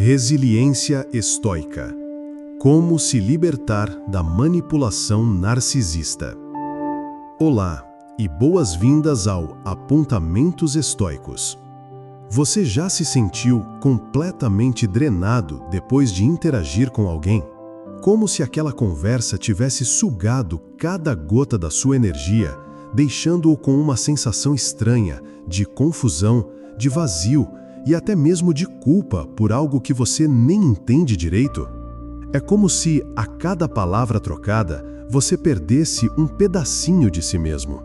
Resiliência estoica. Como se libertar da manipulação narcisista. Olá e boas-vindas ao Apontamentos Estoicos. Você já se sentiu completamente drenado depois de interagir com alguém? Como se aquela conversa tivesse sugado cada gota da sua energia, deixando-o com uma sensação estranha de confusão, de vazio e até mesmo de culpa por algo que você nem entende direito? É como se, a cada palavra trocada, você perdesse um pedacinho de si mesmo.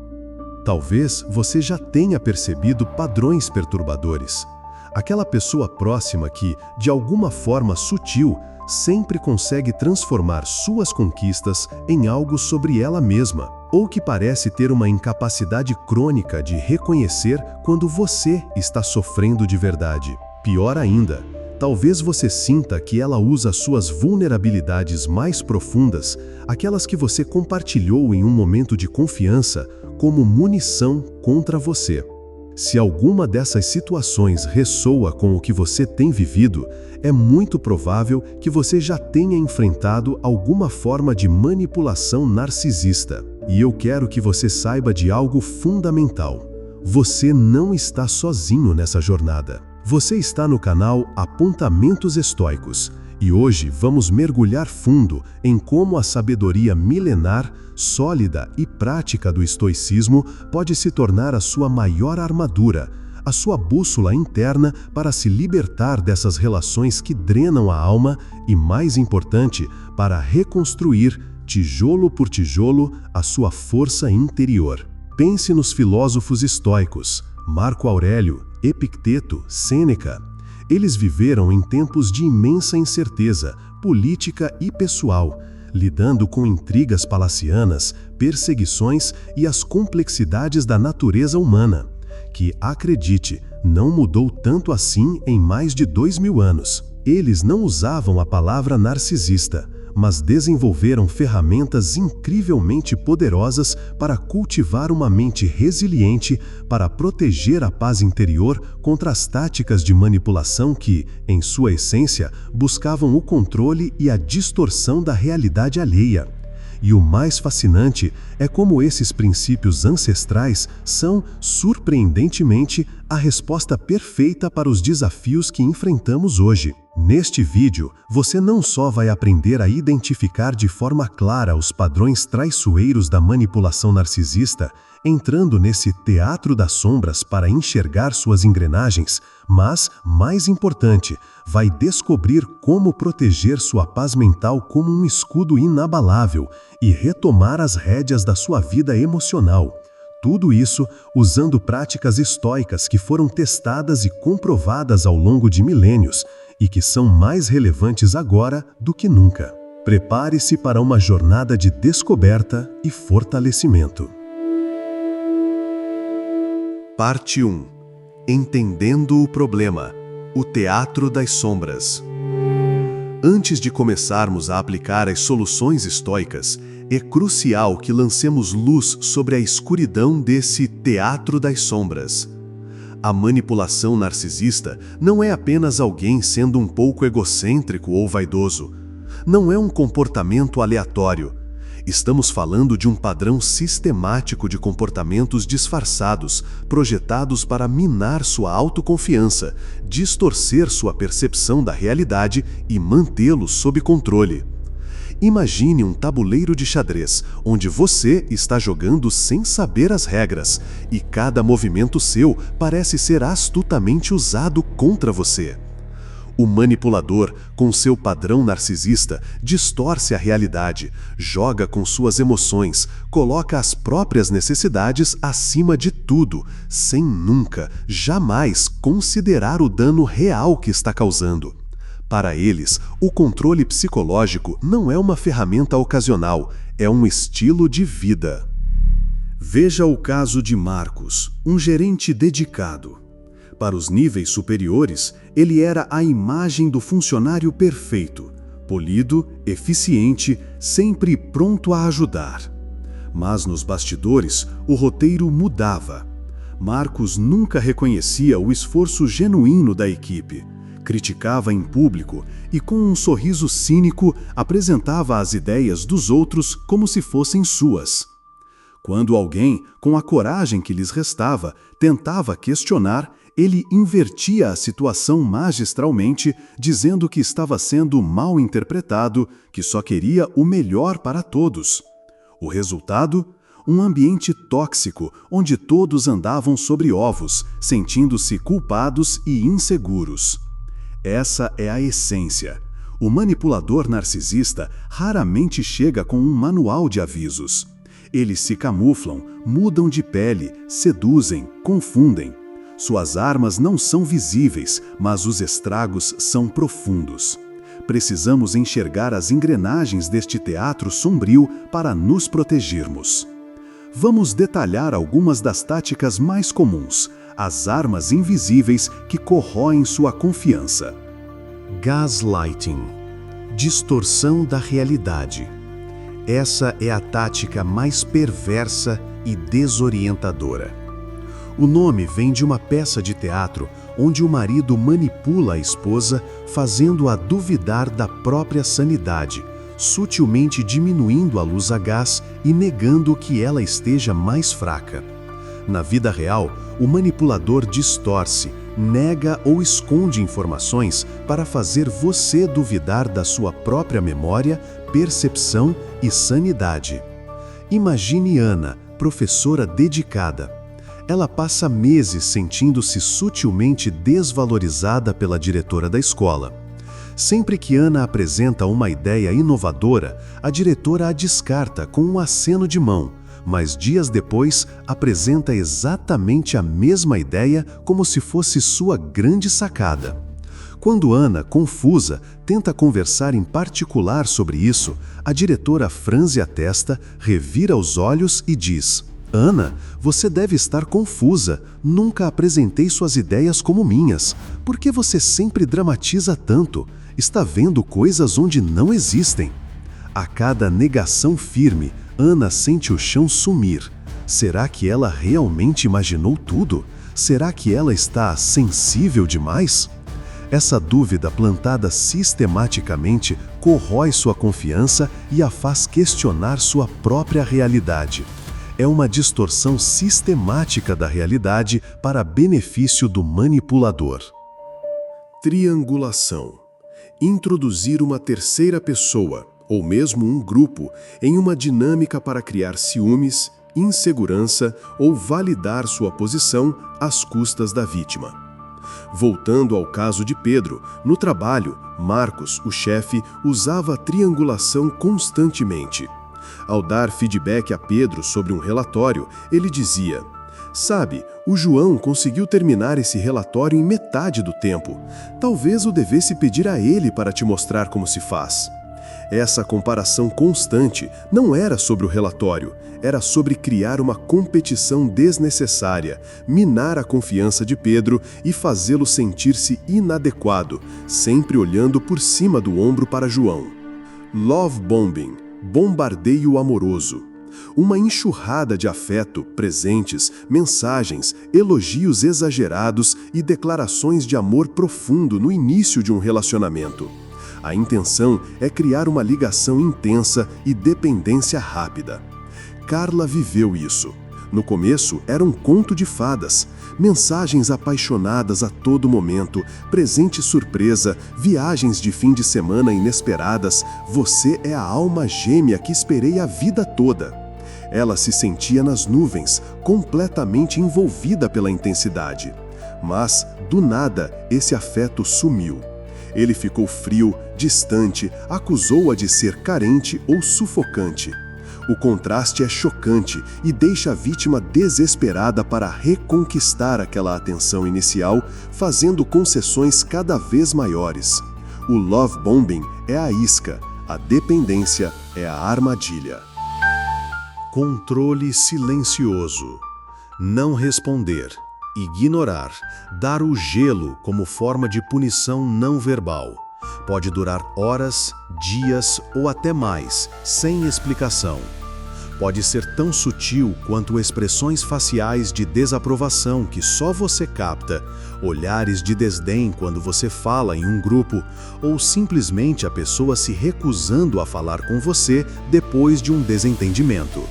Talvez você já tenha percebido padrões perturbadores. Aquela pessoa próxima que, de alguma forma sutil, sempre consegue transformar suas conquistas em algo sobre ela mesma, ou que parece ter uma incapacidade crônica de reconhecer quando você está sofrendo de verdade. Pior ainda, talvez você sinta que ela usa suas vulnerabilidades mais profundas, aquelas que você compartilhou em um momento de confiança, como munição contra você. Se alguma dessas situações ressoa com o que você tem vivido, é muito provável que você já tenha enfrentado alguma forma de manipulação narcisista. E eu quero que você saiba de algo fundamental. Você não está sozinho nessa jornada. Você está no canal Apontamentos Estoicos, e hoje vamos mergulhar fundo em como a sabedoria milenar, sólida e prática do estoicismo pode se tornar a sua maior armadura, a sua bússola interna para se libertar dessas relações que drenam a alma e, mais importante, para reconstruir, tijolo por tijolo, a sua força interior. Pense nos filósofos estoicos, Marco Aurélio, Epicteto, Sêneca. Eles viveram em tempos de imensa incerteza, política e pessoal, lidando com intrigas palacianas, perseguições e as complexidades da natureza humana, que, acredite, não mudou tanto assim em mais de 2000 anos. Eles não usavam a palavra narcisista, mas desenvolveram ferramentas incrivelmente poderosas para cultivar uma mente resiliente, para proteger a paz interior contra as táticas de manipulação que, em sua essência, buscavam o controle e a distorção da realidade alheia. E o mais fascinante é como esses princípios ancestrais são, surpreendentemente, a resposta perfeita para os desafios que enfrentamos hoje. Neste vídeo, você não só vai aprender a identificar de forma clara os padrões traiçoeiros da manipulação narcisista, entrando nesse teatro das sombras para enxergar suas engrenagens, mas, mais importante, vai descobrir como proteger sua paz mental como um escudo inabalável e retomar as rédeas da sua vida emocional. Tudo isso usando práticas estoicas que foram testadas e comprovadas ao longo de milênios e que são mais relevantes agora do que nunca. Prepare-se para uma jornada de descoberta e fortalecimento. Parte 1. Entendendo o problema. O teatro das sombras. Antes de começarmos a aplicar as soluções estoicas, é crucial que lancemos luz sobre a escuridão desse teatro das sombras. A manipulação narcisista não é apenas alguém sendo um pouco egocêntrico ou vaidoso. Não é um comportamento aleatório. Estamos falando de um padrão sistemático de comportamentos disfarçados, projetados para minar sua autoconfiança, distorcer sua percepção da realidade e mantê-lo sob controle. Imagine um tabuleiro de xadrez, onde você está jogando sem saber as regras, e cada movimento seu parece ser astutamente usado contra você. O manipulador, com seu padrão narcisista, distorce a realidade, joga com suas emoções, coloca as próprias necessidades acima de tudo, sem nunca, jamais considerar o dano real que está causando. Para eles, o controle psicológico não é uma ferramenta ocasional, é um estilo de vida. Veja o caso de Marcos, um gerente dedicado. Para os níveis superiores, ele era a imagem do funcionário perfeito, polido, eficiente, sempre pronto a ajudar. Mas nos bastidores, o roteiro mudava. Marcos nunca reconhecia o esforço genuíno da equipe. criticava em público e, com um sorriso cínico, apresentava as ideias dos outros como se fossem suas. Quando alguém, com a coragem que lhes restava, tentava questionar, ele invertia a situação magistralmente, dizendo que estava sendo mal interpretado, que só queria o melhor para todos. O resultado? Um ambiente tóxico, onde todos andavam sobre ovos, sentindo-se culpados e inseguros. Essa é a essência. O manipulador narcisista raramente chega com um manual de avisos. Eles se camuflam, mudam de pele, seduzem, confundem. Suas armas não são visíveis, mas os estragos são profundos. Precisamos enxergar as engrenagens deste teatro sombrio para nos protegermos. Vamos detalhar algumas das táticas mais comuns, as armas invisíveis que corroem sua confiança. Gaslighting, distorção da realidade. Essa é a tática mais perversa e desorientadora. O nome vem de uma peça de teatro onde o marido manipula a esposa, fazendo-a duvidar da própria sanidade, sutilmente diminuindo a luz a gás e negando que ela esteja mais fraca. Na vida real, o manipulador distorce, nega ou esconde informações para fazer você duvidar da sua própria memória, percepção e sanidade. Imagine Ana, professora dedicada. Ela passa meses sentindo-se sutilmente desvalorizada pela diretora da escola. Sempre que Ana apresenta uma ideia inovadora, a diretora a descarta com um aceno de mão, mas dias depois apresenta exatamente a mesma ideia como se fosse sua grande sacada. Quando Ana, confusa, tenta conversar em particular sobre isso, a diretora franze a testa, revira os olhos e diz: Ana, você deve estar confusa. Nunca apresentei suas ideias como minhas. Por que você sempre dramatiza tanto? Está vendo coisas onde não existem. A cada negação firme, Ana sente o chão sumir. Será que ela realmente imaginou tudo? Será que ela está sensível demais? Essa dúvida plantada sistematicamente corrói sua confiança e a faz questionar sua própria realidade. É uma distorção sistemática da realidade para benefício do manipulador. Triangulação. Introduzir uma terceira pessoa, ou mesmo um grupo, em uma dinâmica para criar ciúmes, insegurança ou validar sua posição às custas da vítima. Voltando ao caso de Pedro, no trabalho, Marcos, o chefe, usava a triangulação constantemente. Ao dar feedback a Pedro sobre um relatório, ele dizia: "Sabe, o João conseguiu terminar esse relatório em metade do tempo. Talvez eu devesse pedir a ele para te mostrar como se faz." Essa comparação constante não era sobre o relatório, era sobre criar uma competição desnecessária, minar a confiança de Pedro e fazê-lo sentir-se inadequado, sempre olhando por cima do ombro para João. Love bombing, bombardeio amoroso. Uma enxurrada de afeto, presentes, mensagens, elogios exagerados e declarações de amor profundo no início de um relacionamento. A intenção é criar uma ligação intensa e dependência rápida. Carla viveu isso. No começo era um conto de fadas, mensagens apaixonadas a todo momento, presente surpresa, viagens de fim de semana inesperadas, você é a alma gêmea que esperei a vida toda. Ela se sentia nas nuvens, completamente envolvida pela intensidade. Mas, do nada, esse afeto sumiu. Ele ficou frio, distante, acusou-a de ser carente ou sufocante. O contraste é chocante e deixa a vítima desesperada para reconquistar aquela atenção inicial, fazendo concessões cada vez maiores. O love bombing é a isca, a dependência é a armadilha. Controle silencioso. Não responder. Ignorar, dar o gelo como forma de punição não verbal. Pode durar horas, dias ou até mais, sem explicação. Pode ser tão sutil quanto expressões faciais de desaprovação que só você capta, olhares de desdém quando você fala em um grupo, ou simplesmente a pessoa se recusando a falar com você depois de um desentendimento.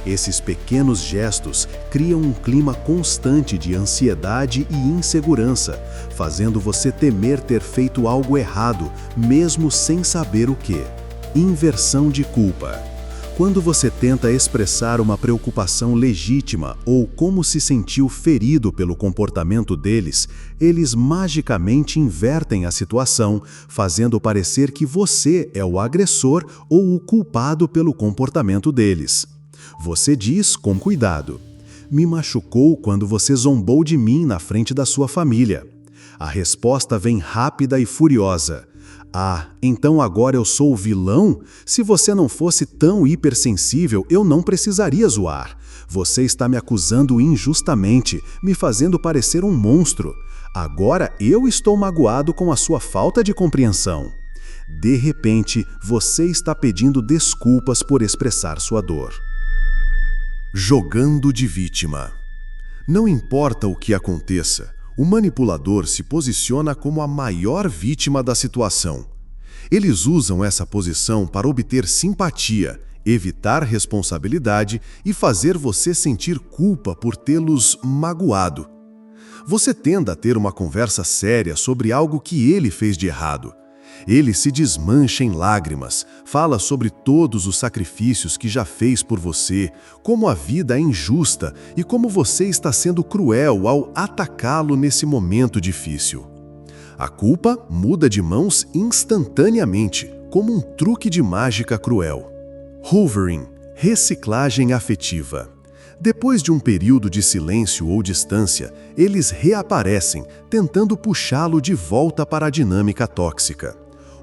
Esses pequenos gestos criam um clima constante de ansiedade e insegurança, fazendo você temer ter feito algo errado, mesmo sem saber o que. Inversão de culpa. Quando você tenta expressar uma preocupação legítima ou como se sentiu ferido pelo comportamento deles, eles magicamente invertem a situação, fazendo parecer que você é o agressor ou o culpado pelo comportamento deles. Você diz com cuidado: "Me machucou quando você zombou de mim na frente da sua família." A resposta vem rápida e furiosa: "Ah, então agora eu sou o vilão? Se você não fosse tão hipersensível, eu não precisaria zoar. Você está me acusando injustamente, me fazendo parecer um monstro. Agora eu estou magoado com a sua falta de compreensão." De repente, você está pedindo desculpas por expressar sua dor. Jogando de vítima. Não importa o que aconteça, o manipulador se posiciona como a maior vítima da situação. Eles usam essa posição para obter simpatia, evitar responsabilidade e fazer você sentir culpa por tê-los magoado. Você tenta a ter uma conversa séria sobre algo que ele fez de errado. Ele se desmancha em lágrimas, fala sobre todos os sacrifícios que já fez por você, como a vida é injusta e como você está sendo cruel ao atacá-lo nesse momento difícil. A culpa muda de mãos instantaneamente, como um truque de mágica cruel. Hoovering, reciclagem afetiva. Depois de um período de silêncio ou distância, eles reaparecem, tentando puxá-lo de volta para a dinâmica tóxica.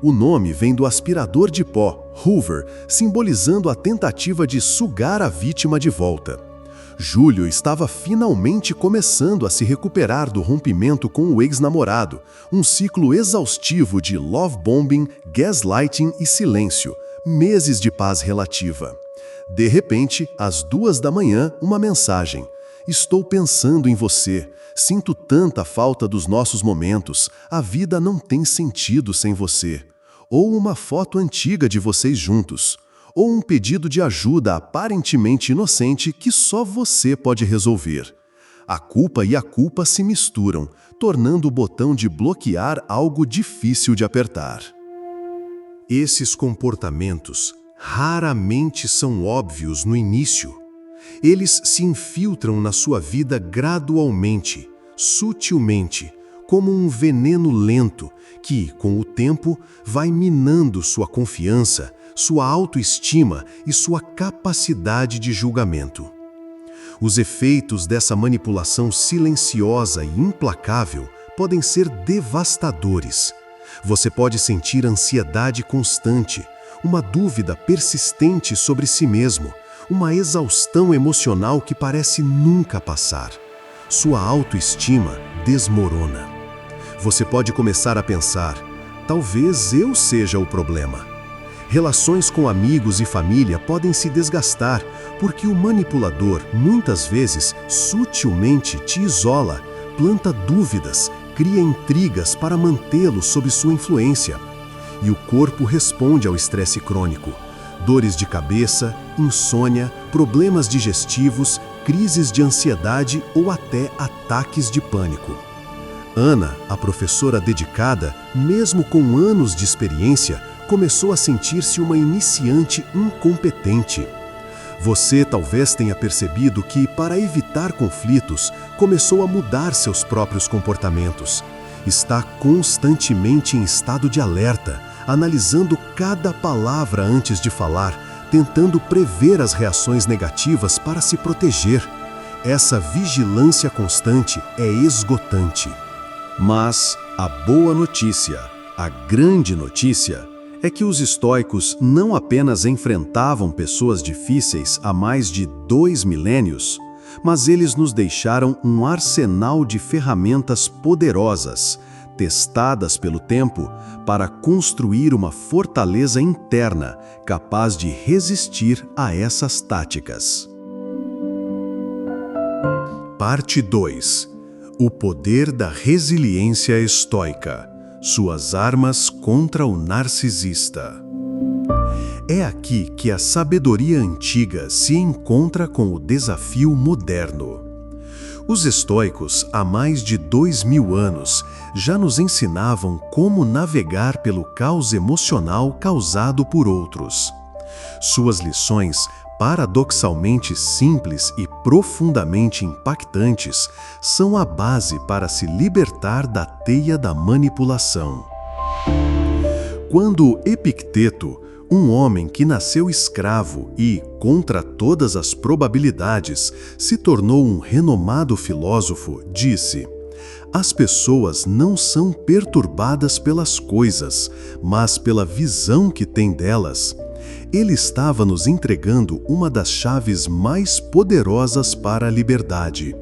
O nome vem do aspirador de pó, Hoover, simbolizando a tentativa de sugar a vítima de volta. Júlio estava finalmente começando a se recuperar do rompimento com o ex-namorado, um ciclo exaustivo de love bombing, gaslighting e silêncio, meses de paz relativa. De repente, às 2 da manhã, uma mensagem: "Estou pensando em você. Sinto tanta falta dos nossos momentos. A vida não tem sentido sem você." Ou uma foto antiga de vocês juntos. Ou um pedido de ajuda aparentemente inocente que só você pode resolver. A culpa e a culpa se misturam, tornando o botão de bloquear algo difícil de apertar. Esses comportamentos raramente são óbvios no início. Eles se infiltram na sua vida gradualmente, sutilmente, como um veneno lento que, com o tempo, vai minando sua confiança, sua autoestima e sua capacidade de julgamento. Os efeitos dessa manipulação silenciosa e implacável podem ser devastadores. Você pode sentir ansiedade constante, uma dúvida persistente sobre si mesmo, uma exaustão emocional que parece nunca passar. Sua autoestima desmorona. Você pode começar a pensar: talvez eu seja o problema. Relações com amigos e família podem se desgastar porque o manipulador, muitas vezes, sutilmente te isola, planta dúvidas, cria intrigas para mantê-lo sob sua influência. E o corpo responde ao estresse crônico. Dores de cabeça, insônia, problemas digestivos, crises de ansiedade ou até ataques de pânico. Ana, a professora dedicada, mesmo com anos de experiência, começou a sentir-se uma iniciante incompetente. Você talvez tenha percebido que, para evitar conflitos, começou a mudar seus próprios comportamentos. Está constantemente em estado de alerta, analisando cada palavra antes de falar, tentando prever as reações negativas para se proteger. Essa vigilância constante é esgotante. Mas a boa notícia, a grande notícia, é que os estoicos não apenas enfrentavam pessoas difíceis há mais de 2 milênios, mas eles nos deixaram um arsenal de ferramentas poderosas, testadas pelo tempo, para construir uma fortaleza interna capaz de resistir a essas táticas. Parte 2. O poder da resiliência estoica. Suas armas contra o narcisista. É aqui que a sabedoria antiga se encontra com o desafio moderno. Os estoicos, há mais de 2000 anos, já nos ensinavam como navegar pelo caos emocional causado por outros. Suas lições, paradoxalmente simples e profundamente impactantes, são a base para se libertar da teia da manipulação. Quando Epicteto, um homem que nasceu escravo e, contra todas as probabilidades, se tornou um renomado filósofo, disse: "As pessoas não são perturbadas pelas coisas, mas pela visão que têm delas." Ele estava nos entregando uma das chaves mais poderosas para a liberdade.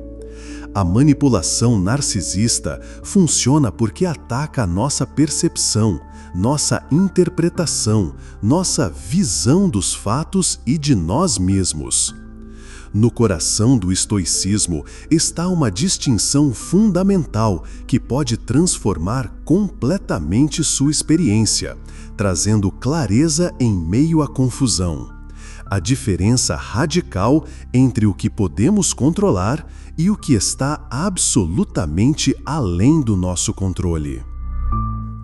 A manipulação narcisista funciona porque ataca a nossa percepção, nossa interpretação, nossa visão dos fatos e de nós mesmos. No coração do estoicismo está uma distinção fundamental que pode transformar completamente sua experiência, trazendo clareza em meio à confusão. A diferença radical entre o que podemos controlar e o que está absolutamente além do nosso controle.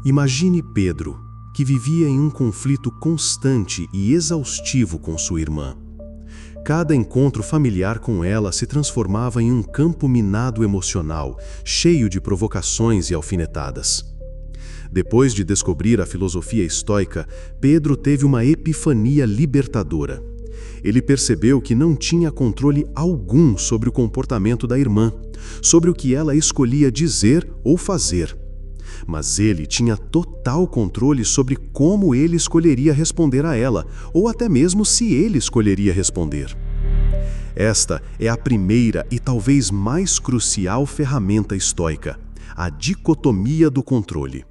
Imagine Pedro, que vivia em um conflito constante e exaustivo com sua irmã. Cada encontro familiar com ela se transformava em um campo minado emocional, cheio de provocações e alfinetadas. Depois de descobrir a filosofia estoica, Pedro teve uma epifania libertadora. Ele percebeu que não tinha controle algum sobre o comportamento da irmã, sobre o que ela escolhia dizer ou fazer. Mas ele tinha total controle sobre como ele escolheria responder a ela, ou até mesmo se ele escolheria responder. Esta é a primeira e talvez mais crucial ferramenta estoica, a dicotomia do controle.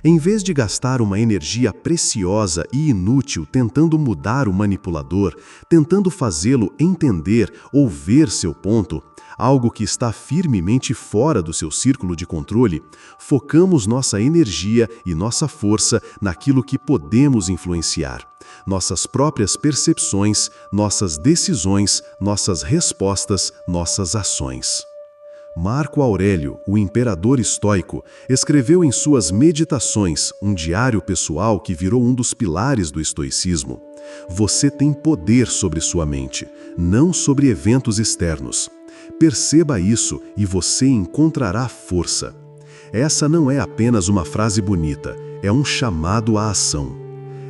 Em vez de gastar uma energia preciosa e inútil tentando mudar o manipulador, tentando fazê-lo entender ou ver seu ponto, algo que está firmemente fora do seu círculo de controle, focamos nossa energia e nossa força naquilo que podemos influenciar. Nossas próprias percepções, nossas decisões, nossas respostas, nossas ações. Marco Aurélio, o imperador estoico, escreveu em suas Meditações, um diário pessoal que virou um dos pilares do estoicismo: "Você tem poder sobre sua mente, não sobre eventos externos. Perceba isso e você encontrará força." Essa não é apenas uma frase bonita, é um chamado à ação.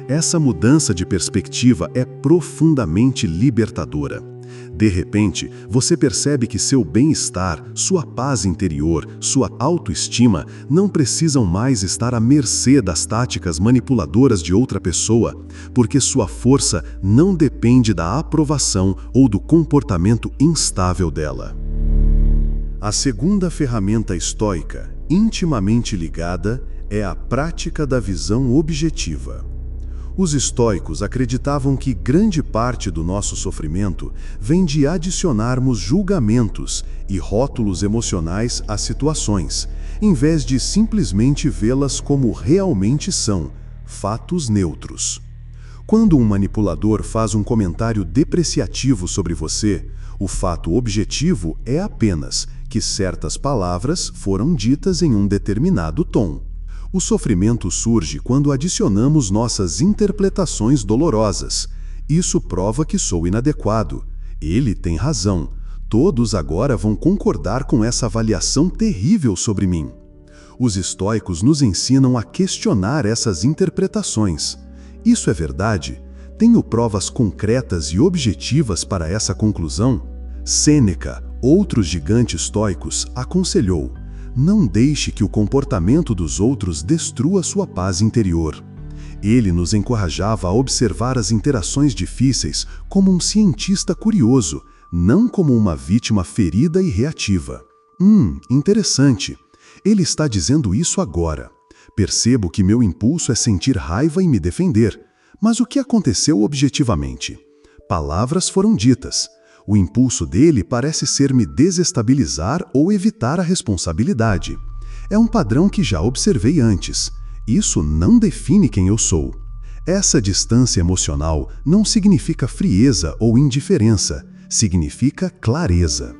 Essa mudança de perspectiva é profundamente libertadora. De repente, você percebe que seu bem-estar, sua paz interior, sua autoestima não precisam mais estar à mercê das táticas manipuladoras de outra pessoa, porque sua força não depende da aprovação ou do comportamento instável dela. A segunda ferramenta estoica, intimamente ligada, é a prática da visão objetiva. Os estoicos acreditavam que grande parte do nosso sofrimento vem de adicionarmos julgamentos e rótulos emocionais às situações, em vez de simplesmente vê-las como realmente são, fatos neutros. Quando um manipulador faz um comentário depreciativo sobre você, o fato objetivo é apenas que certas palavras foram ditas em um determinado tom. O sofrimento surge quando adicionamos nossas interpretações dolorosas. Isso prova que sou inadequado. Ele tem razão. Todos agora vão concordar com essa avaliação terrível sobre mim. Os estoicos nos ensinam a questionar essas interpretações. Isso é verdade? Tenho provas concretas e objetivas para essa conclusão? Sêneca, outro gigante estoicos, aconselhou: não deixe que o comportamento dos outros destrua sua paz interior. Ele nos encorajava a observar as interações difíceis como um cientista curioso, não como uma vítima ferida e reativa. Interessante. Ele está dizendo isso agora. Percebo que meu impulso é sentir raiva e me defender. Mas o que aconteceu objetivamente? Palavras foram ditas. O impulso dele parece ser me desestabilizar ou evitar a responsabilidade. É um padrão que já observei antes. Isso não define quem eu sou. Essa distância emocional não significa frieza ou indiferença, significa clareza.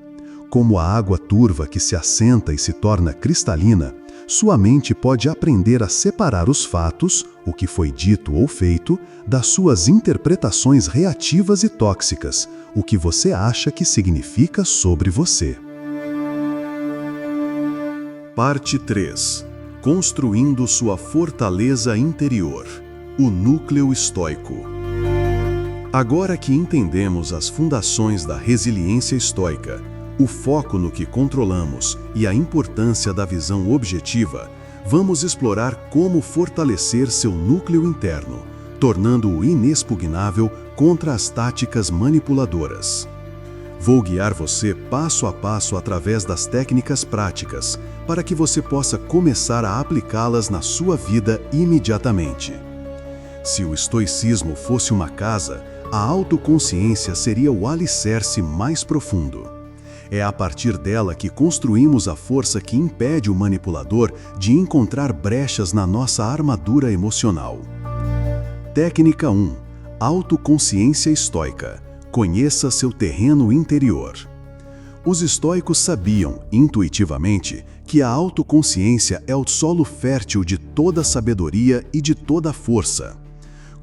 Como a água turva que se assenta e se torna cristalina, sua mente pode aprender a separar os fatos, o que foi dito ou feito, das suas interpretações reativas e tóxicas, o que você acha que significa sobre você. Parte 3. Construindo sua fortaleza interior. O núcleo estoico. Agora que entendemos as fundações da resiliência estoica, o foco no que controlamos e a importância da visão objetiva, vamos explorar como fortalecer seu núcleo interno, tornando-o inexpugnável contra as táticas manipuladoras. Vou guiar você passo a passo através das técnicas práticas, para que você possa começar a aplicá-las na sua vida imediatamente. Se o estoicismo fosse uma casa, a autoconsciência seria o alicerce mais profundo. É a partir dela que construímos a força que impede o manipulador de encontrar brechas na nossa armadura emocional. Técnica 1. Autoconsciência estoica. Conheça seu terreno interior. Os estoicos sabiam, intuitivamente, que a autoconsciência é o solo fértil de toda sabedoria e de toda força.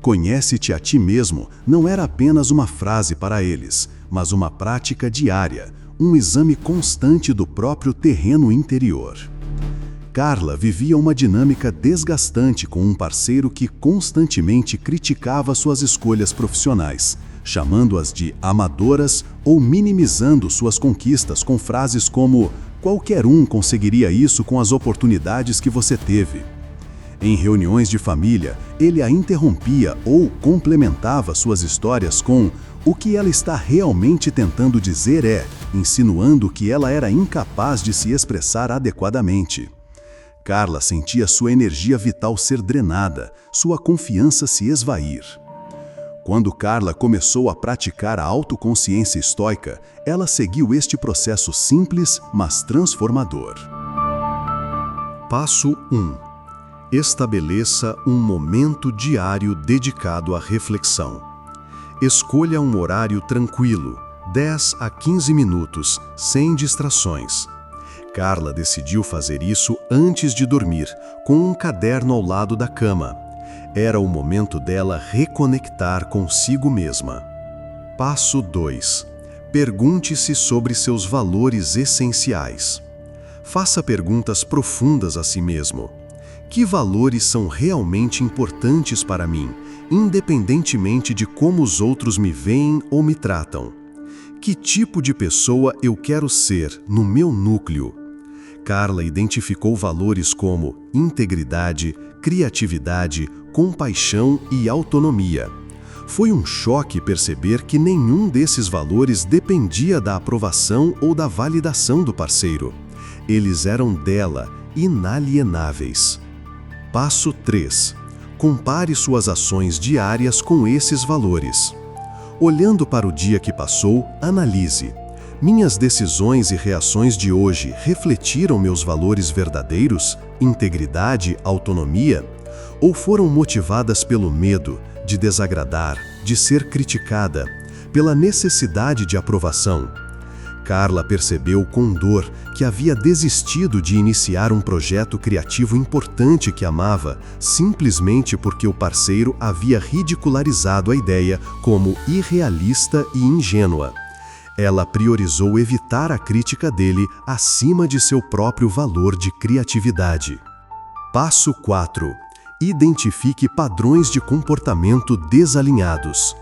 Conhece-te a ti mesmo não era apenas uma frase para eles, mas uma prática diária, um exame constante do próprio terreno interior. Carla vivia uma dinâmica desgastante com um parceiro que constantemente criticava suas escolhas profissionais, chamando-as de amadoras ou minimizando suas conquistas com frases como "qualquer um conseguiria isso com as oportunidades que você teve". Em reuniões de família, ele a interrompia ou complementava suas histórias com "o que ela está realmente tentando dizer é", insinuando que ela era incapaz de se expressar adequadamente. Carla sentia sua energia vital ser drenada, sua confiança se esvair. Quando Carla começou a praticar a autoconsciência estoica, ela seguiu este processo simples, mas transformador. Passo 1. Estabeleça um momento diário dedicado à reflexão. Escolha um horário tranquilo, 10 a 15 minutos, sem distrações. Carla decidiu fazer isso antes de dormir, com um caderno ao lado da cama. Era o momento dela reconectar consigo mesma. Passo 2. Pergunte-se sobre seus valores essenciais. Faça perguntas profundas a si mesmo. Que valores são realmente importantes para mim, independentemente de como os outros me veem ou me tratam? Que tipo de pessoa eu quero ser no meu núcleo? Carla identificou valores como integridade, criatividade, compaixão e autonomia. Foi um choque perceber que nenhum desses valores dependia da aprovação ou da validação do parceiro. Eles eram dela, inalienáveis. Passo 3. Compare suas ações diárias com esses valores. Olhando para o dia que passou, analise. Minhas decisões e reações de hoje refletiram meus valores verdadeiros, integridade, autonomia? Ou foram motivadas pelo medo de desagradar, de ser criticada, pela necessidade de aprovação? Carla percebeu com dor que havia desistido de iniciar um projeto criativo importante que amava, simplesmente porque o parceiro havia ridicularizado a ideia como irrealista e ingênua. Ela priorizou evitar a crítica dele acima de seu próprio valor de criatividade. Passo 4. Identifique padrões de comportamento desalinhados.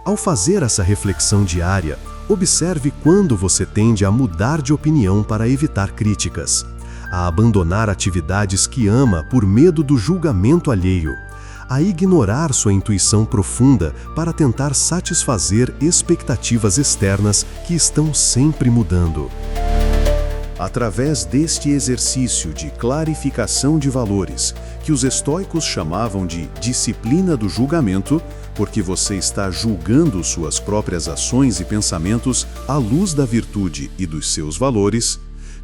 Ao fazer essa reflexão diária, observe quando você tende a mudar de opinião para evitar críticas, a abandonar atividades que ama por medo do julgamento alheio, a ignorar sua intuição profunda para tentar satisfazer expectativas externas que estão sempre mudando. Através deste exercício de clarificação de valores, que os estoicos chamavam de disciplina do julgamento, porque você está julgando suas próprias ações e pensamentos à luz da virtude e dos seus valores,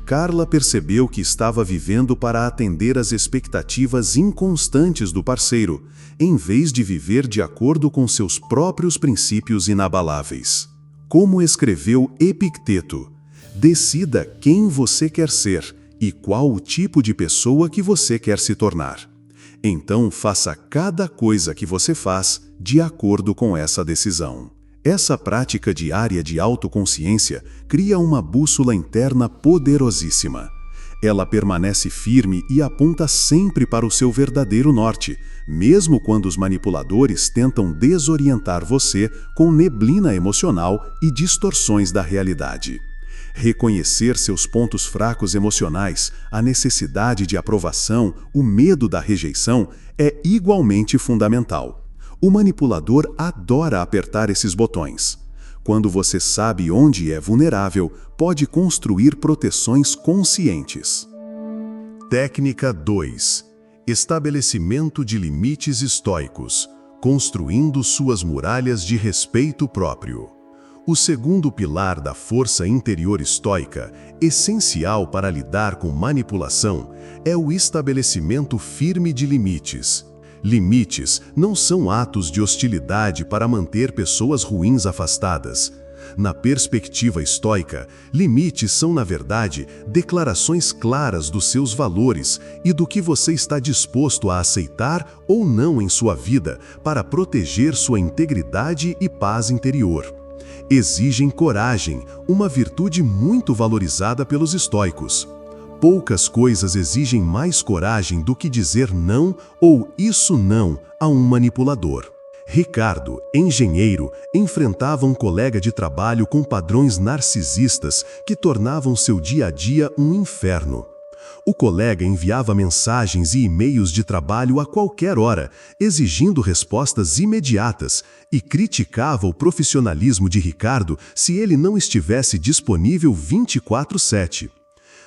Carla percebeu que estava vivendo para atender às expectativas inconstantes do parceiro, em vez de viver de acordo com seus próprios princípios inabaláveis. Como escreveu Epicteto, decida quem você quer ser e qual o tipo de pessoa que você quer se tornar. Então faça cada coisa que você faz de acordo com essa decisão. Essa prática diária de autoconsciência cria uma bússola interna poderosíssima. Ela permanece firme e aponta sempre para o seu verdadeiro norte, mesmo quando os manipuladores tentam desorientar você com neblina emocional e distorções da realidade. Reconhecer seus pontos fracos emocionais, a necessidade de aprovação, o medo da rejeição é igualmente fundamental. O manipulador adora apertar esses botões. Quando você sabe onde é vulnerável, pode construir proteções conscientes. Técnica 2. Estabelecimento de limites estoicos, construindo suas muralhas de respeito próprio. O segundo pilar da força interior estoica, essencial para lidar com manipulação, é o estabelecimento firme de limites. Limites não são atos de hostilidade para manter pessoas ruins afastadas. Na perspectiva estoica, limites são, na verdade, declarações claras dos seus valores e do que você está disposto a aceitar ou não em sua vida para proteger sua integridade e paz interior. Exigem coragem, uma virtude muito valorizada pelos estoicos. Poucas coisas exigem mais coragem do que dizer não ou isso não a um manipulador. Ricardo, engenheiro, enfrentava um colega de trabalho com padrões narcisistas que tornavam seu dia a dia um inferno. O colega enviava mensagens e e-mails de trabalho a qualquer hora, exigindo respostas imediatas, e criticava o profissionalismo de Ricardo se ele não estivesse disponível 24/7.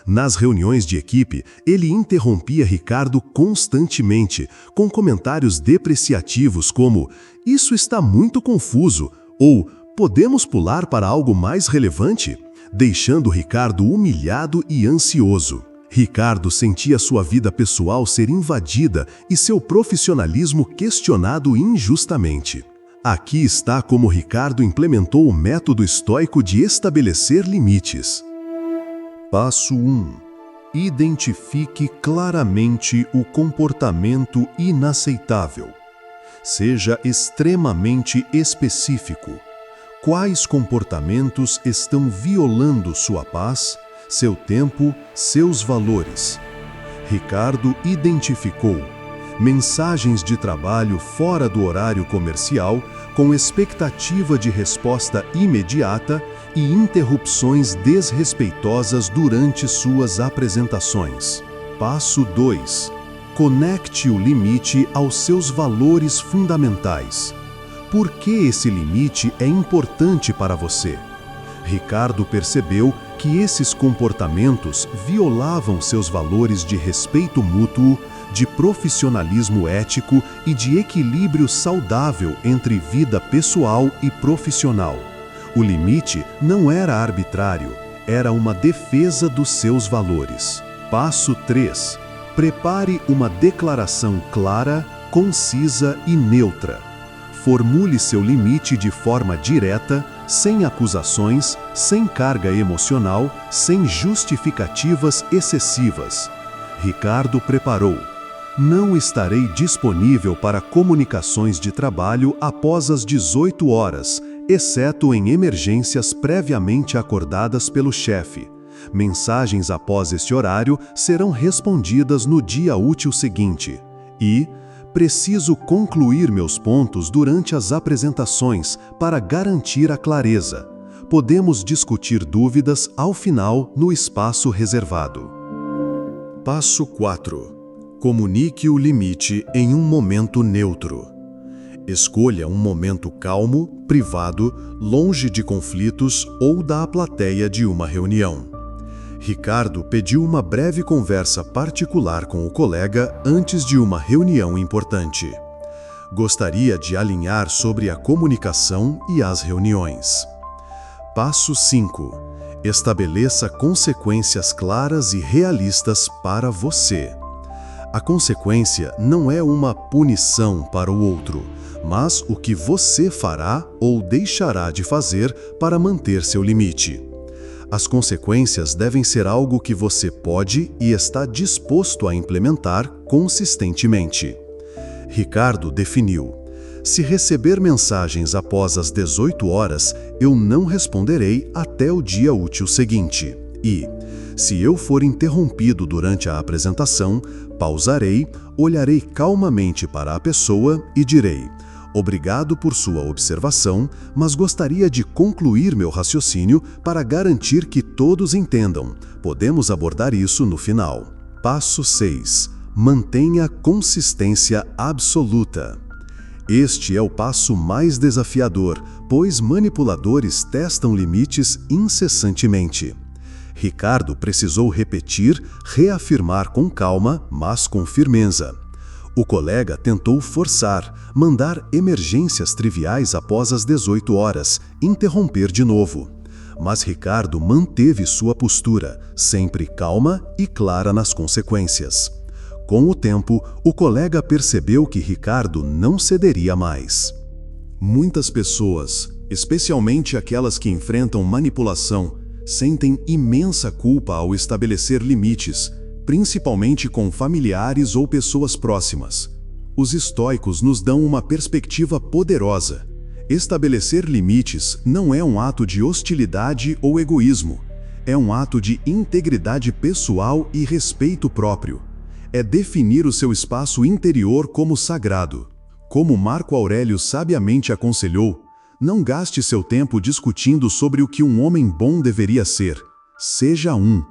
Nas reuniões de equipe, ele interrompia Ricardo constantemente, com comentários depreciativos como "Isso está muito confuso" ou "Podemos pular para algo mais relevante?", deixando Ricardo humilhado e ansioso. Ricardo sentia sua vida pessoal ser invadida e seu profissionalismo questionado injustamente. Aqui está como Ricardo implementou o método estoico de estabelecer limites. Passo 1. Identifique claramente o comportamento inaceitável. Seja extremamente específico. Quais comportamentos estão violando sua paz, seu tempo, seus valores? Ricardo identificou mensagens de trabalho fora do horário comercial, com expectativa de resposta imediata e interrupções desrespeitosas durante suas apresentações. Passo 2. Conecte o limite aos seus valores fundamentais. Por que esse limite é importante para você? Ricardo percebeu que esses comportamentos violavam seus valores de respeito mútuo, de profissionalismo ético e de equilíbrio saudável entre vida pessoal e profissional. O limite não era arbitrário, era uma defesa dos seus valores. Passo 3. Prepare uma declaração clara, concisa e neutra. Formule seu limite de forma direta, sem acusações, sem carga emocional, sem justificativas excessivas. Ricardo preparou: "Não estarei disponível para comunicações de trabalho após as 18 horas, exceto em emergências previamente acordadas pelo chefe. Mensagens após este horário serão respondidas no dia útil seguinte. E preciso concluir meus pontos durante as apresentações para garantir a clareza. Podemos discutir dúvidas ao final no espaço reservado." Passo 4. Comunique o limite em um momento neutro. Escolha um momento calmo, privado, longe de conflitos ou da plateia de uma reunião. Ricardo pediu uma breve conversa particular com o colega antes de uma reunião importante. Gostaria de alinhar sobre a comunicação e as reuniões. Passo 5. Estabeleça consequências claras e realistas para você. A consequência não é uma punição para o outro, mas o que você fará ou deixará de fazer para manter seu limite. As consequências devem ser algo que você pode e está disposto a implementar consistentemente. Ricardo definiu: se receber mensagens após as 18 horas, eu não responderei até o dia útil seguinte. E, se eu for interrompido durante a apresentação, pausarei, olharei calmamente para a pessoa e direi: obrigado por sua observação, mas gostaria de concluir meu raciocínio para garantir que todos entendam. Podemos abordar isso no final. Passo 6. Mantenha consistência absoluta. Este é o passo mais desafiador, pois manipuladores testam limites incessantemente. Ricardo precisou repetir, reafirmar com calma, mas com firmeza. O colega tentou forçar, mandar emergências triviais após as 18 horas, interromper de novo. Mas Ricardo manteve sua postura, sempre calma e clara nas consequências. Com o tempo, o colega percebeu que Ricardo não cederia mais. Muitas pessoas, especialmente aquelas que enfrentam manipulação, sentem imensa culpa ao estabelecer limites, principalmente com familiares ou pessoas próximas. Os estoicos nos dão uma perspectiva poderosa. Estabelecer limites não é um ato de hostilidade ou egoísmo. É um ato de integridade pessoal e respeito próprio. É definir o seu espaço interior como sagrado. Como Marco Aurélio sabiamente aconselhou, não gaste seu tempo discutindo sobre o que um homem bom deveria ser. Seja um.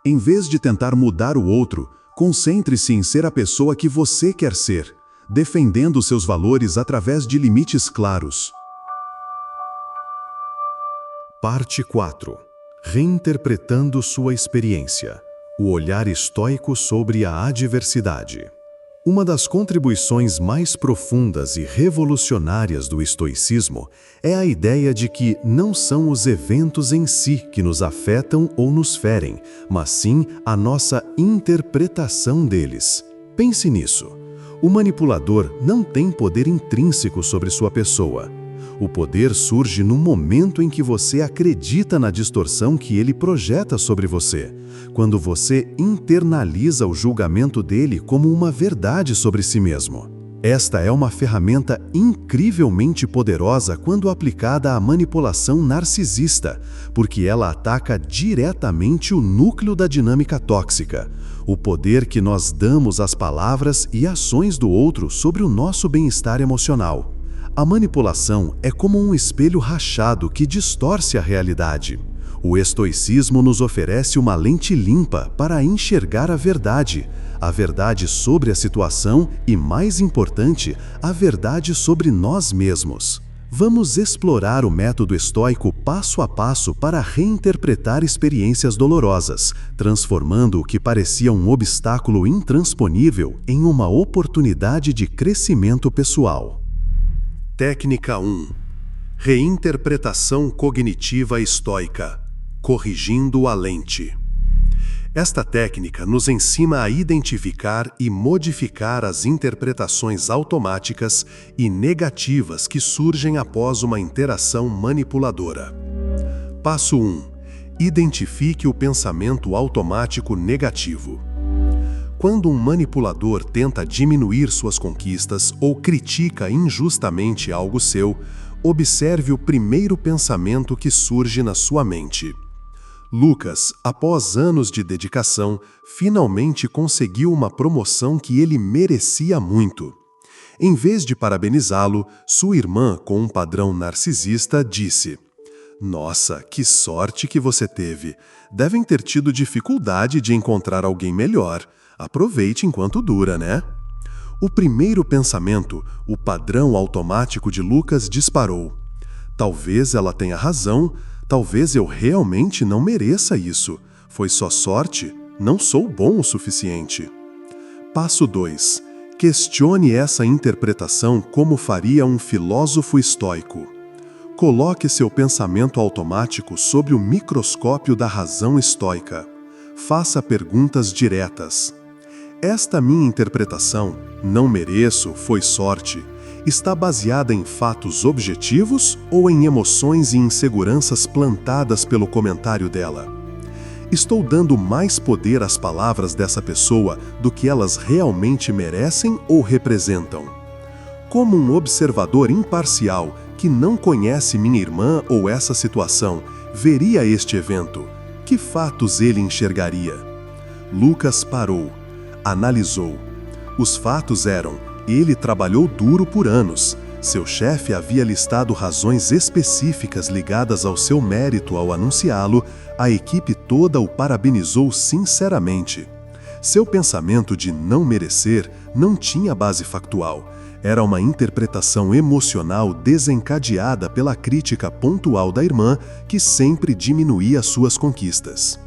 Em vez de tentar mudar o outro, concentre-se em ser a pessoa que você quer ser, defendendo seus valores através de limites claros. Parte 4. Reinterpretando sua experiência. O olhar estoico sobre a adversidade. Uma das contribuições mais profundas e revolucionárias do estoicismo é a ideia de que não são os eventos em si que nos afetam ou nos ferem, mas sim a nossa interpretação deles. Pense nisso. O manipulador não tem poder intrínseco sobre sua pessoa. O poder surge no momento em que você acredita na distorção que ele projeta sobre você, quando você internaliza o julgamento dele como uma verdade sobre si mesmo. Esta é uma ferramenta incrivelmente poderosa quando aplicada à manipulação narcisista, porque ela ataca diretamente o núcleo da dinâmica tóxica, o poder que nós damos às palavras e ações do outro sobre o nosso bem-estar emocional. A manipulação é como um espelho rachado que distorce a realidade. O estoicismo nos oferece uma lente limpa para enxergar a verdade sobre a situação e, mais importante, a verdade sobre nós mesmos. Vamos explorar o método estoico passo a passo para reinterpretar experiências dolorosas, transformando o que parecia um obstáculo intransponível em uma oportunidade de crescimento pessoal. Técnica 1. Reinterpretação cognitiva estoica. Corrigindo a lente. Esta técnica nos ensina a identificar e modificar as interpretações automáticas e negativas que surgem após uma interação manipuladora. Passo 1. Identifique o pensamento automático negativo. Quando um manipulador tenta diminuir suas conquistas ou critica injustamente algo seu, observe o primeiro pensamento que surge na sua mente. Lucas, após anos de dedicação, finalmente conseguiu uma promoção que ele merecia muito. Em vez de parabenizá-lo, sua irmã, com um padrão narcisista, disse: "Nossa, que sorte que você teve! Devem ter tido dificuldade de encontrar alguém melhor. Aproveite enquanto dura, né?" O primeiro pensamento, o padrão automático de Lucas, disparou. Talvez ela tenha razão, talvez eu realmente não mereça isso. Foi só sorte? Não sou bom o suficiente. Passo 2. Questione essa interpretação como faria um filósofo estoico. Coloque seu pensamento automático sobre o microscópio da razão estoica. Faça perguntas diretas. Esta minha interpretação, não mereço, foi sorte, está baseada em fatos objetivos ou em emoções e inseguranças plantadas pelo comentário dela? Estou dando mais poder às palavras dessa pessoa do que elas realmente merecem ou representam? Como um observador imparcial que não conhece minha irmã ou essa situação, veria este evento? Que fatos ele enxergaria? Lucas parou, analisou. Os fatos eram: ele trabalhou duro por anos. Seu chefe havia listado razões específicas ligadas ao seu mérito ao anunciá-lo. A equipe toda o parabenizou sinceramente. Seu pensamento de não merecer não tinha base factual. Era uma interpretação emocional desencadeada pela crítica pontual da irmã, que sempre diminuía suas conquistas.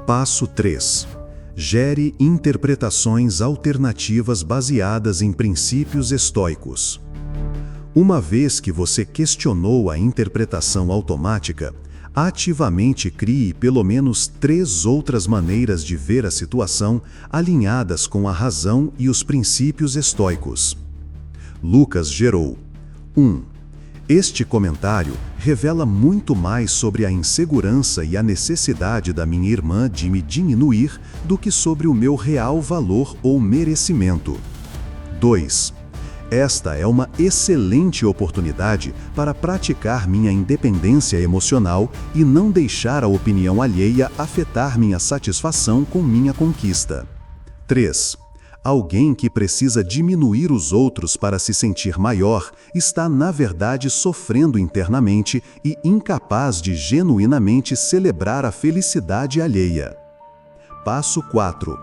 Passo 3. Gere interpretações alternativas baseadas em princípios estoicos. Uma vez que você questionou a interpretação automática, ativamente crie pelo menos 3 outras maneiras de ver a situação alinhadas com a razão e os princípios estoicos. Lucas gerou: 1. Este comentário revela muito mais sobre a insegurança e a necessidade da minha irmã de me diminuir do que sobre o meu real valor ou merecimento. 2. Esta é uma excelente oportunidade para praticar minha independência emocional e não deixar a opinião alheia afetar minha satisfação com minha conquista. 3. Alguém que precisa diminuir os outros para se sentir maior está, na verdade, sofrendo internamente e incapaz de genuinamente celebrar a felicidade alheia. Passo 4.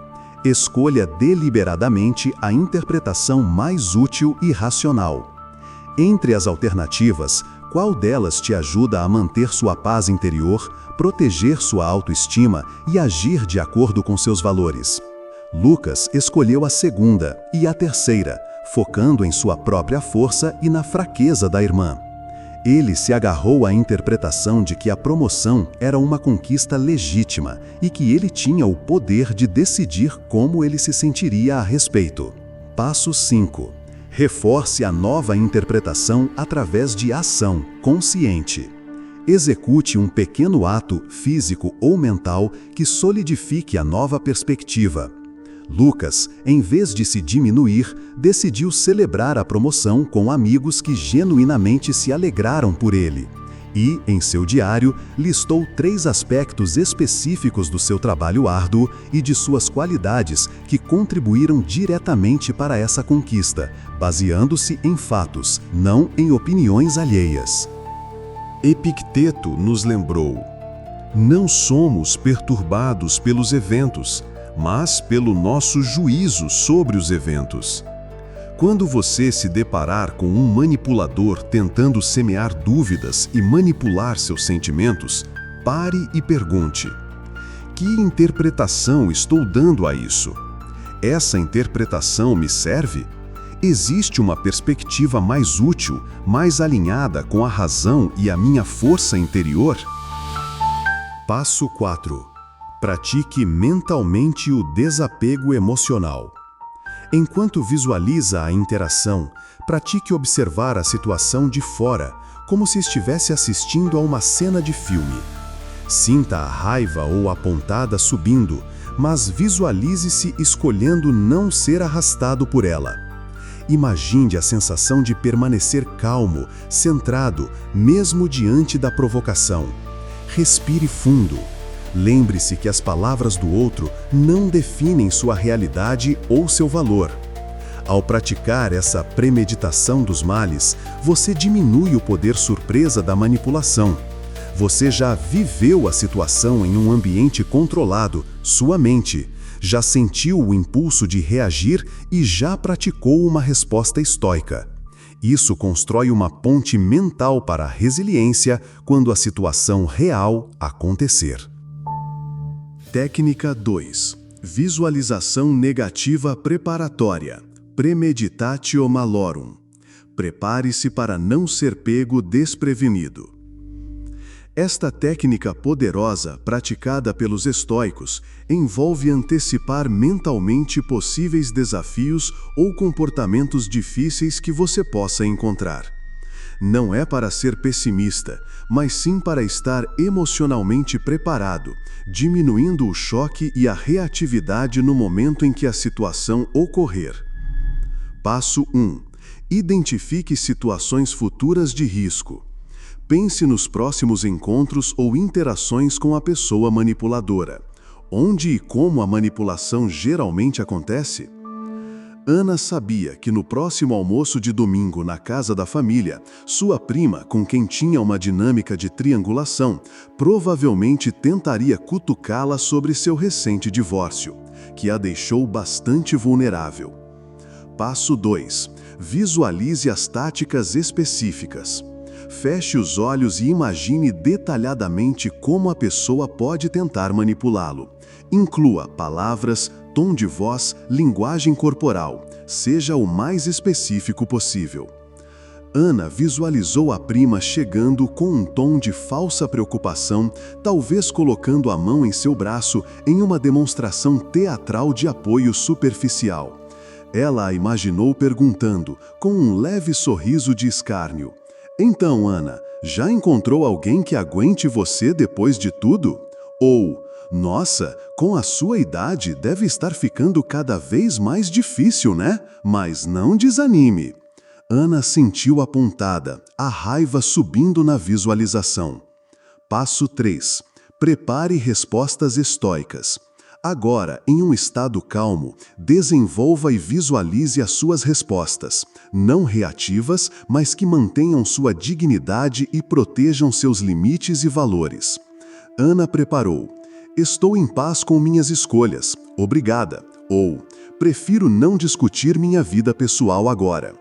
Escolha deliberadamente a interpretação mais útil e racional. Entre as alternativas, qual delas te ajuda a manter sua paz interior, proteger sua autoestima e agir de acordo com seus valores? Lucas escolheu a segunda e a terceira, focando em sua própria força e na fraqueza da irmã. Ele se agarrou à interpretação de que a promoção era uma conquista legítima e que ele tinha o poder de decidir como ele se sentiria a respeito. Passo 5. Reforce a nova interpretação através de ação consciente. Execute um pequeno ato físico ou mental que solidifique a nova perspectiva. Lucas, em vez de se diminuir, decidiu celebrar a promoção com amigos que genuinamente se alegraram por ele. E, em seu diário, listou 3 aspectos específicos do seu trabalho árduo e de suas qualidades que contribuíram diretamente para essa conquista, baseando-se em fatos, não em opiniões alheias. Epicteto nos lembrou: não somos perturbados pelos eventos, mas pelo nosso juízo sobre os eventos. Quando você se deparar com um manipulador tentando semear dúvidas e manipular seus sentimentos, pare e pergunte: que interpretação estou dando a isso? Essa interpretação me serve? Existe uma perspectiva mais útil, mais alinhada com a razão e a minha força interior? Passo 4. Pratique mentalmente o desapego emocional. Enquanto visualiza a interação, pratique observar a situação de fora, como se estivesse assistindo a uma cena de filme. Sinta a raiva ou a pontada subindo, mas visualize-se escolhendo não ser arrastado por ela. Imagine a sensação de permanecer calmo, centrado, mesmo diante da provocação. Respire fundo. Lembre-se que as palavras do outro não definem sua realidade ou seu valor. Ao praticar essa premeditação dos males, você diminui o poder surpresa da manipulação. Você já viveu a situação em um ambiente controlado, sua mente, já sentiu o impulso de reagir e já praticou uma resposta estoica. Isso constrói uma ponte mental para a resiliência quando a situação real acontecer. Técnica 2. Visualização negativa preparatória. Premeditatio malorum. Prepare-se para não ser pego desprevenido. Esta técnica poderosa, praticada pelos estoicos, envolve antecipar mentalmente possíveis desafios ou comportamentos difíceis que você possa encontrar. Não é para ser pessimista, mas sim para estar emocionalmente preparado, diminuindo o choque e a reatividade no momento em que a situação ocorrer. Passo 1. Identifique situações futuras de risco. Pense nos próximos encontros ou interações com a pessoa manipuladora. Onde e como a manipulação geralmente acontece? Ana sabia que no próximo almoço de domingo na casa da família, sua prima, com quem tinha uma dinâmica de triangulação, provavelmente tentaria cutucá-la sobre seu recente divórcio, que a deixou bastante vulnerável. Passo 2. Visualize as táticas específicas. Feche os olhos e imagine detalhadamente como a pessoa pode tentar manipulá-lo. Inclua palavras, tom de voz, linguagem corporal. Seja o mais específico possível. Ana visualizou a prima chegando com um tom de falsa preocupação, talvez colocando a mão em seu braço em uma demonstração teatral de apoio superficial. Ela a imaginou perguntando, com um leve sorriso de escárnio: "Então, Ana, já encontrou alguém que aguente você depois de tudo?" Ou: "Nossa, com a sua idade deve estar ficando cada vez mais difícil, né? Mas não desanime." Ana sentiu apontada, a raiva subindo na visualização. Passo 3. Prepare respostas estoicas. Agora, em um estado calmo, desenvolva e visualize as suas respostas, não reativas, mas que mantenham sua dignidade e protejam seus limites e valores. Ana preparou: "Estou em paz com minhas escolhas, obrigada." Ou: "Prefiro não discutir minha vida pessoal agora."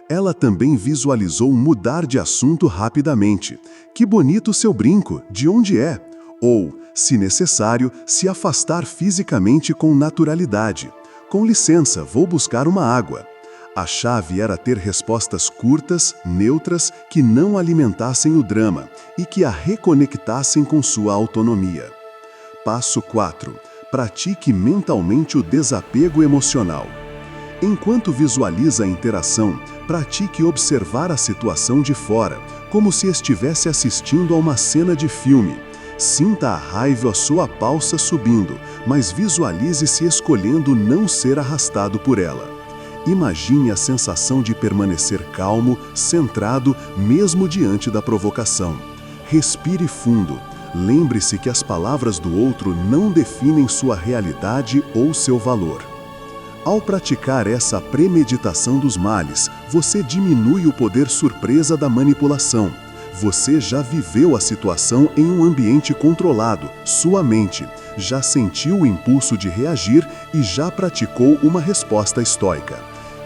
Ela também visualizou mudar de assunto rapidamente. "Que bonito seu brinco, de onde é?" Ou, se necessário, se afastar fisicamente com naturalidade. "Com licença, vou buscar uma água." A chave era ter respostas curtas, neutras, que não alimentassem o drama e que a reconectassem com sua autonomia. Passo 4. Pratique mentalmente o desapego emocional. Enquanto visualiza a interação, pratique observar a situação de fora, como se estivesse assistindo a uma cena de filme. Sinta a raiva à sua palsa subindo, mas visualize-se escolhendo não ser arrastado por ela. Imagine a sensação de permanecer calmo, centrado, mesmo diante da provocação. Respire fundo. Lembre-se que as palavras do outro não definem sua realidade ou seu valor. Ao praticar essa premeditação dos males, você diminui o poder surpresa da manipulação. Você já viveu a situação em um ambiente controlado, sua mente, já sentiu o impulso de reagir e já praticou uma resposta estoica.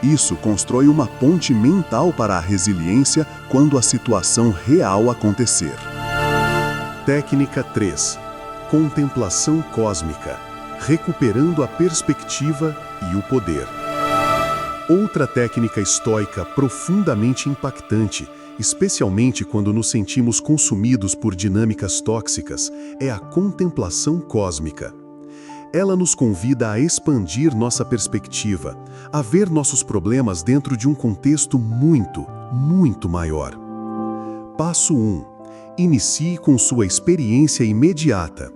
Isso constrói uma ponte mental para a resiliência quando a situação real acontecer. Técnica 3. Contemplação cósmica, recuperando a perspectiva e o poder. Outra técnica estoica profundamente impactante, especialmente quando nos sentimos consumidos por dinâmicas tóxicas, é a contemplação cósmica. Ela nos convida a expandir nossa perspectiva, a ver nossos problemas dentro de um contexto muito, muito maior. Passo 1. Inicie com sua experiência imediata.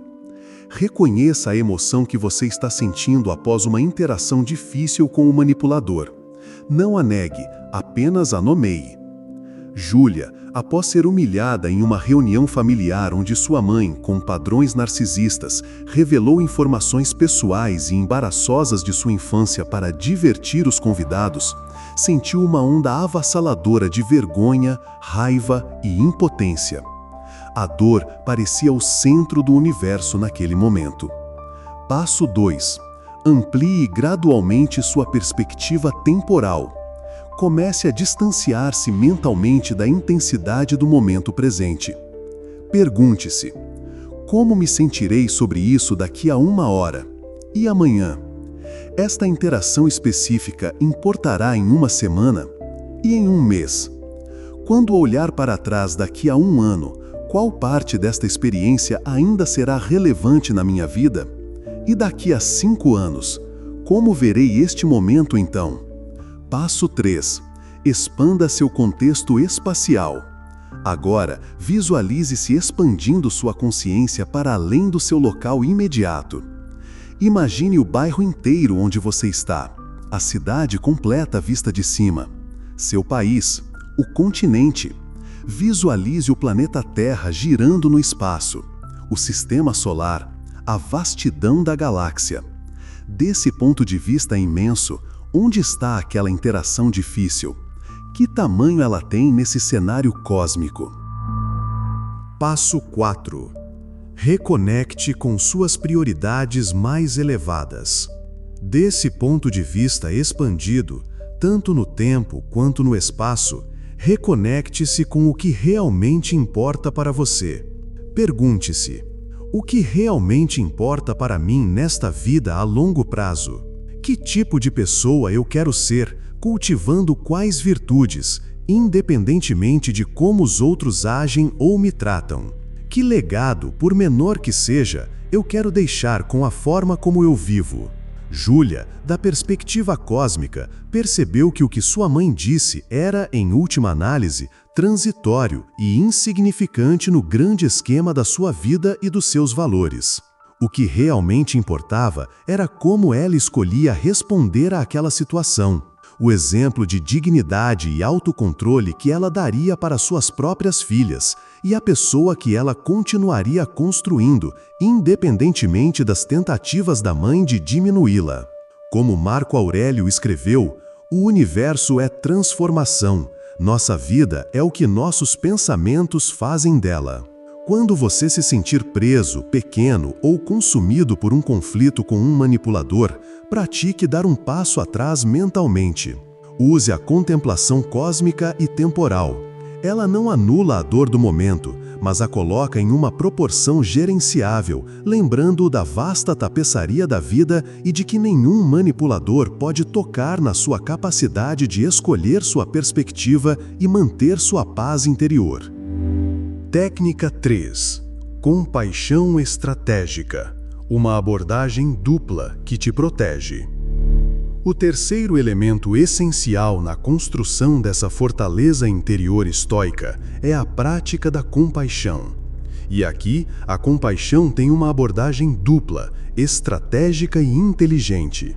Reconheça a emoção que você está sentindo após uma interação difícil com o manipulador. Não a negue, apenas a nomeie. Júlia, após ser humilhada em uma reunião familiar onde sua mãe, com padrões narcisistas, revelou informações pessoais e embaraçosas de sua infância para divertir os convidados, sentiu uma onda avassaladora de vergonha, raiva e impotência. A dor parecia o centro do universo naquele momento. Passo 2. Amplie gradualmente sua perspectiva temporal. Comece a distanciar-se mentalmente da intensidade do momento presente. Pergunte-se: Como me sentirei sobre isso daqui a 1 hora? E amanhã? Esta interação específica importará em 1 semana? E em 1 mês? Quando olhar para trás daqui a 1 ano, qual parte desta experiência ainda será relevante na minha vida? E daqui a 5 anos, como verei este momento então? Passo 3. Expanda seu contexto espacial. Agora, visualize-se expandindo sua consciência para além do seu local imediato. Imagine o bairro inteiro onde você está, a cidade completa vista de cima, seu país, o continente. Visualize o planeta Terra girando no espaço, o sistema solar, a vastidão da galáxia. Desse ponto de vista imenso, onde está aquela interação difícil? Que tamanho ela tem nesse cenário cósmico? Passo 4. Reconecte com suas prioridades mais elevadas. Desse ponto de vista expandido, tanto no tempo quanto no espaço, reconecte-se com o que realmente importa para você. Pergunte-se: o que realmente importa para mim nesta vida a longo prazo? Que tipo de pessoa eu quero ser, cultivando quais virtudes, independentemente de como os outros agem ou me tratam? Que legado, por menor que seja, eu quero deixar com a forma como eu vivo? Júlia, da perspectiva cósmica, percebeu que o que sua mãe disse era, em última análise, transitório e insignificante no grande esquema da sua vida e dos seus valores. O que realmente importava era como ela escolhia responder àquela situação, o exemplo de dignidade e autocontrole que ela daria para suas próprias filhas e a pessoa que ela continuaria construindo, independentemente das tentativas da mãe de diminuí-la. Como Marco Aurélio escreveu, o universo é transformação, nossa vida é o que nossos pensamentos fazem dela. Quando você se sentir preso, pequeno ou consumido por um conflito com um manipulador, pratique dar um passo atrás mentalmente. Use a contemplação cósmica e temporal. Ela não anula a dor do momento, mas a coloca em uma proporção gerenciável, lembrando da vasta tapeçaria da vida e de que nenhum manipulador pode tocar na sua capacidade de escolher sua perspectiva e manter sua paz interior. Técnica 3. Compaixão estratégica. Uma abordagem dupla que te protege. O terceiro elemento essencial na construção dessa fortaleza interior estoica é a prática da compaixão. E aqui, a compaixão tem uma abordagem dupla, estratégica e inteligente.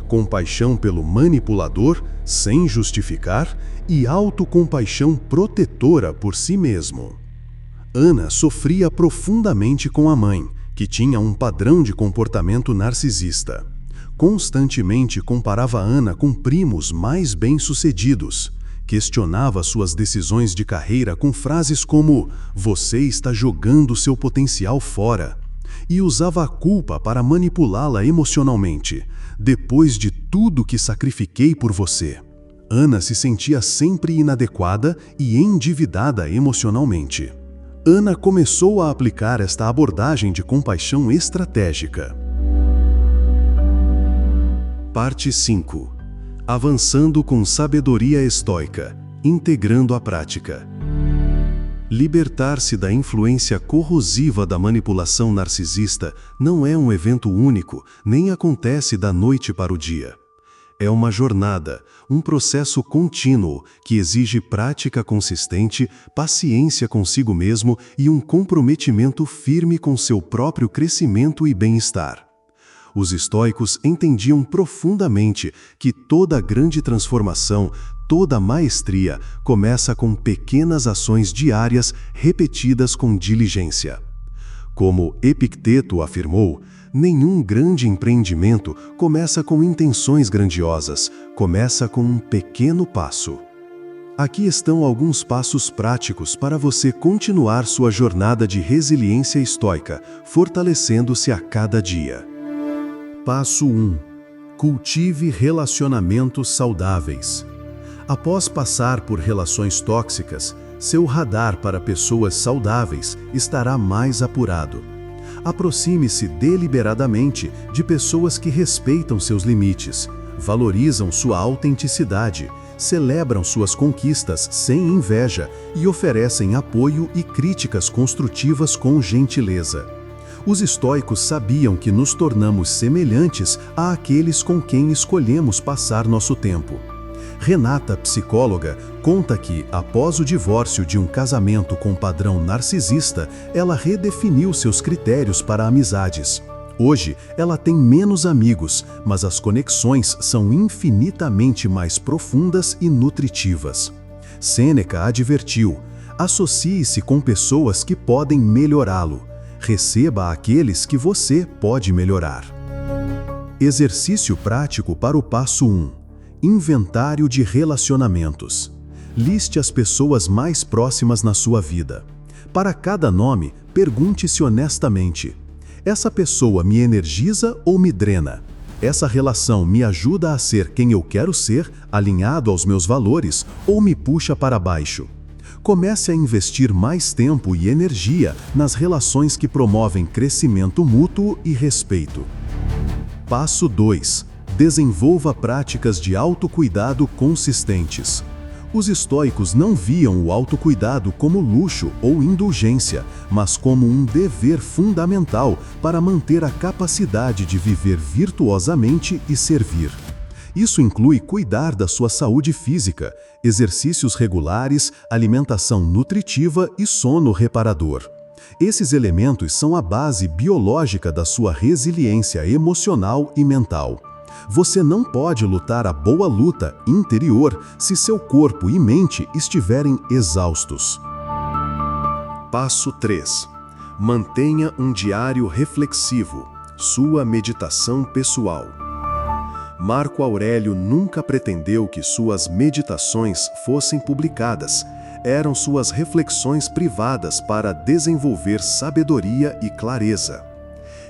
Compaixão pelo manipulador, sem justificar, e autocompaixão protetora por si mesmo. Ana sofria profundamente com a mãe, que tinha um padrão de comportamento narcisista. Constantemente comparava Ana com primos mais bem-sucedidos. Questionava suas decisões de carreira com frases como "você está jogando seu potencial fora", e usava a culpa para manipulá-la emocionalmente. "Depois de tudo que sacrifiquei por você". Ana se sentia sempre inadequada e endividada emocionalmente. Ana começou a aplicar esta abordagem de compaixão estratégica. Parte 5. Avançando com sabedoria estoica, integrando a prática. Libertar-se da influência corrosiva da manipulação narcisista não é um evento único, nem acontece da noite para o dia. É uma jornada, um processo contínuo que exige prática consistente, paciência consigo mesmo e um comprometimento firme com seu próprio crescimento e bem-estar. Os estoicos entendiam profundamente que toda grande transformação, toda maestria, começa com pequenas ações diárias repetidas com diligência. Como Epicteto afirmou, nenhum grande empreendimento começa com intenções grandiosas, começa com um pequeno passo. Aqui estão alguns passos práticos para você continuar sua jornada de resiliência estoica, fortalecendo-se a cada dia. Passo 1. Cultive relacionamentos saudáveis. Após passar por relações tóxicas, seu radar para pessoas saudáveis estará mais apurado. Aproxime-se deliberadamente de pessoas que respeitam seus limites, valorizam sua autenticidade, celebram suas conquistas sem inveja e oferecem apoio e críticas construtivas com gentileza. Os estoicos sabiam que nos tornamos semelhantes àqueles com quem escolhemos passar nosso tempo. Renata, psicóloga, conta que, após o divórcio de um casamento com padrão narcisista, ela redefiniu seus critérios para amizades. Hoje, ela tem menos amigos, mas as conexões são infinitamente mais profundas e nutritivas. Sêneca advertiu: associe-se com pessoas que podem melhorá-lo. Receba aqueles que você pode melhorar. Exercício prático para o passo 1. Inventário de relacionamentos. Liste as pessoas mais próximas na sua vida. Para cada nome, pergunte-se honestamente: essa pessoa me energiza ou me drena? Essa relação me ajuda a ser quem eu quero ser, alinhado aos meus valores, ou me puxa para baixo? Comece a investir mais tempo e energia nas relações que promovem crescimento mútuo e respeito. Passo 2. Desenvolva práticas de autocuidado consistentes. Os estoicos não viam o autocuidado como luxo ou indulgência, mas como um dever fundamental para manter a capacidade de viver virtuosamente e servir. Isso inclui cuidar da sua saúde física, exercícios regulares, alimentação nutritiva e sono reparador. Esses elementos são a base biológica da sua resiliência emocional e mental. Você não pode lutar a boa luta interior se seu corpo e mente estiverem exaustos. Passo 3. Mantenha um diário reflexivo, sua meditação pessoal. Marco Aurélio nunca pretendeu que suas meditações fossem publicadas. Eram suas reflexões privadas para desenvolver sabedoria e clareza.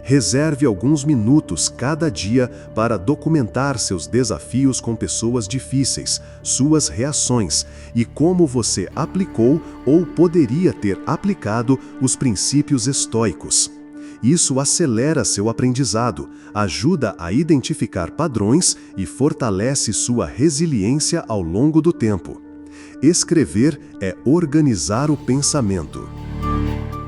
Reserve alguns minutos cada dia para documentar seus desafios com pessoas difíceis, suas reações e como você aplicou ou poderia ter aplicado os princípios estoicos. Isso acelera seu aprendizado, ajuda a identificar padrões e fortalece sua resiliência ao longo do tempo. Escrever é organizar o pensamento.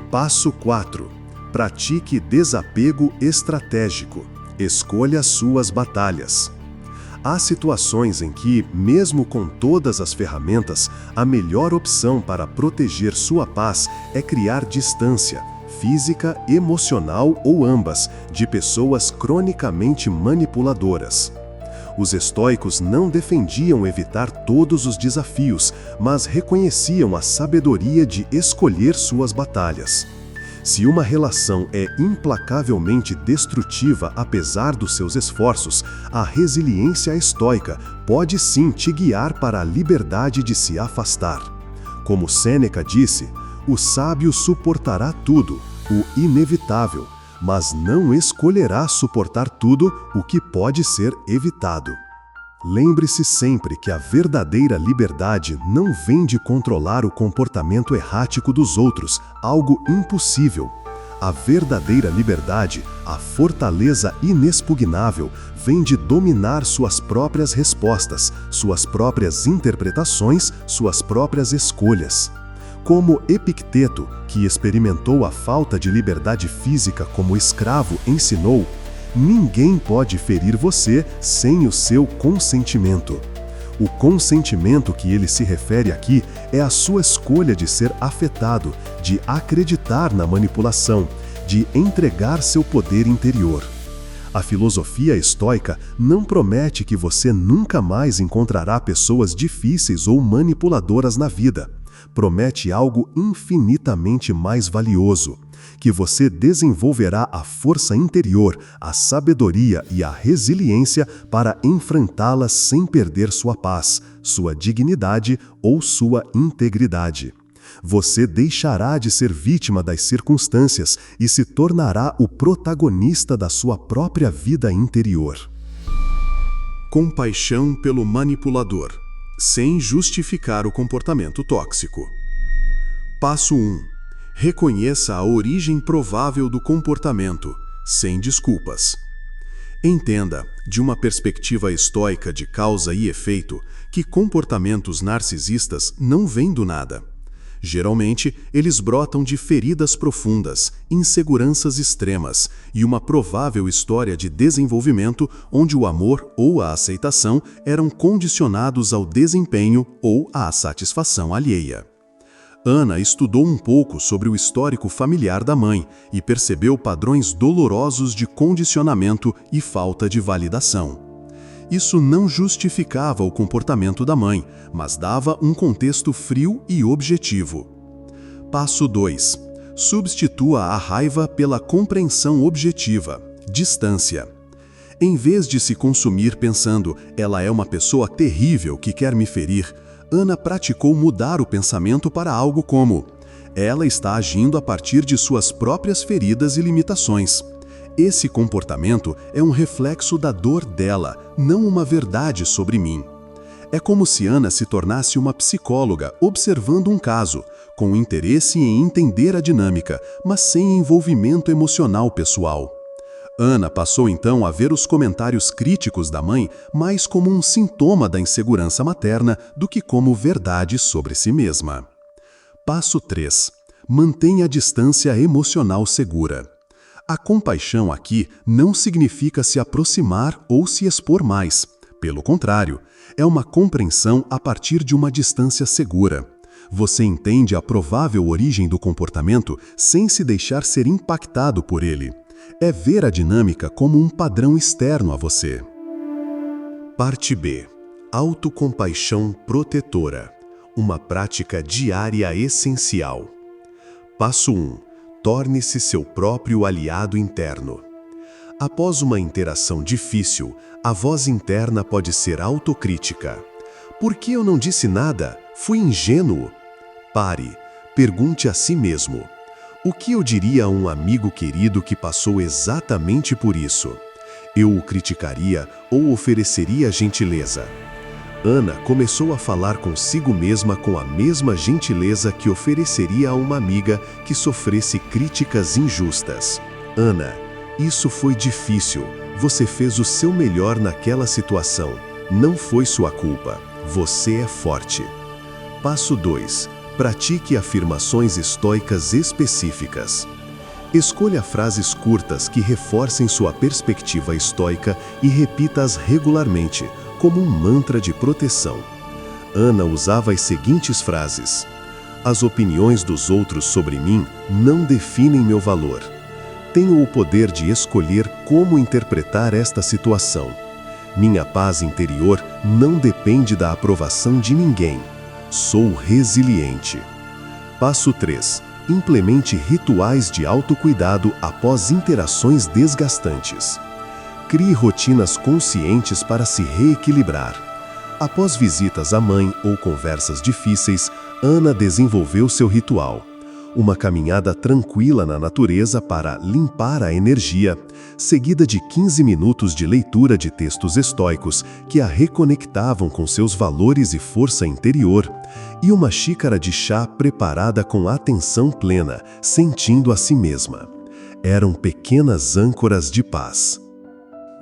Passo 4. Pratique desapego estratégico. Escolha suas batalhas. Há situações em que, mesmo com todas as ferramentas, a melhor opção para proteger sua paz é criar distância, física, emocional ou ambas, de pessoas cronicamente manipuladoras. Os estoicos não defendiam evitar todos os desafios, mas reconheciam a sabedoria de escolher suas batalhas. Se uma relação é implacavelmente destrutiva apesar dos seus esforços, a resiliência estoica pode sim te guiar para a liberdade de se afastar. Como Sêneca disse, o sábio suportará tudo, o inevitável, mas não escolherá suportar tudo o que pode ser evitado. Lembre-se sempre que a verdadeira liberdade não vem de controlar o comportamento errático dos outros, algo impossível. A verdadeira liberdade, a fortaleza inexpugnável, vem de dominar suas próprias respostas, suas próprias interpretações, suas próprias escolhas. Como Epicteto, que experimentou a falta de liberdade física como escravo, ensinou: ninguém pode ferir você sem o seu consentimento. O consentimento que ele se refere aqui é a sua escolha de ser afetado, de acreditar na manipulação, de entregar seu poder interior. A filosofia estoica não promete que você nunca mais encontrará pessoas difíceis ou manipuladoras na vida. Promete algo infinitamente mais valioso: que você desenvolverá a força interior, a sabedoria e a resiliência para enfrentá-las sem perder sua paz, sua dignidade ou sua integridade. Você deixará de ser vítima das circunstâncias e se tornará o protagonista da sua própria vida interior. Compaixão pelo manipulador, sem justificar o comportamento tóxico. Passo 1. Reconheça a origem provável do comportamento, sem desculpas. Entenda, de uma perspectiva estoica de causa e efeito, que comportamentos narcisistas não vêm do nada. Geralmente, eles brotam de feridas profundas, inseguranças extremas e uma provável história de desenvolvimento onde o amor ou a aceitação eram condicionados ao desempenho ou à satisfação alheia. Ana estudou um pouco sobre o histórico familiar da mãe e percebeu padrões dolorosos de condicionamento e falta de validação. Isso não justificava o comportamento da mãe, mas dava um contexto frio e objetivo. Passo 2. Substitua a raiva pela compreensão objetiva, distância. Em vez de se consumir pensando, ela é uma pessoa terrível que quer me ferir, Ana praticou mudar o pensamento para algo como: ela está agindo a partir de suas próprias feridas e limitações. Esse comportamento é um reflexo da dor dela, não uma verdade sobre mim. É como se Ana se tornasse uma psicóloga observando um caso, com interesse em entender a dinâmica, mas sem envolvimento emocional pessoal. Ana passou então a ver os comentários críticos da mãe mais como um sintoma da insegurança materna do que como verdade sobre si mesma. Passo 3. Mantenha a distância emocional segura. A compaixão aqui não significa se aproximar ou se expor mais. Pelo contrário, é uma compreensão a partir de uma distância segura. Você entende a provável origem do comportamento sem se deixar ser impactado por ele. É ver a dinâmica como um padrão externo a você. Parte B. Autocompaixão protetora. Uma prática diária essencial. Passo 1. Torne-se seu próprio aliado interno. Após uma interação difícil, a voz interna pode ser autocrítica. Por que eu não disse nada? Fui ingênuo? Pare. Pergunte a si mesmo. O que eu diria a um amigo querido que passou exatamente por isso? Eu o criticaria ou ofereceria gentileza? Ana começou a falar consigo mesma com a mesma gentileza que ofereceria a uma amiga que sofresse críticas injustas. Ana, isso foi difícil. Você fez o seu melhor naquela situação. Não foi sua culpa. Você é forte. Passo 2. Pratique afirmações estoicas específicas. Escolha frases curtas que reforcem sua perspectiva estoica e repita-as regularmente, como um mantra de proteção. Ana usava as seguintes frases: as opiniões dos outros sobre mim não definem meu valor. Tenho o poder de escolher como interpretar esta situação. Minha paz interior não depende da aprovação de ninguém. Sou resiliente. Passo 3. Implemente rituais de autocuidado após interações desgastantes. Crie rotinas conscientes para se reequilibrar. Após visitas à mãe ou conversas difíceis, Ana desenvolveu seu ritual. Uma caminhada tranquila na natureza para limpar a energia, seguida de 15 minutos de leitura de textos estoicos que a reconectavam com seus valores e força interior, e uma xícara de chá preparada com atenção plena, sentindo a si mesma. Eram pequenas âncoras de paz.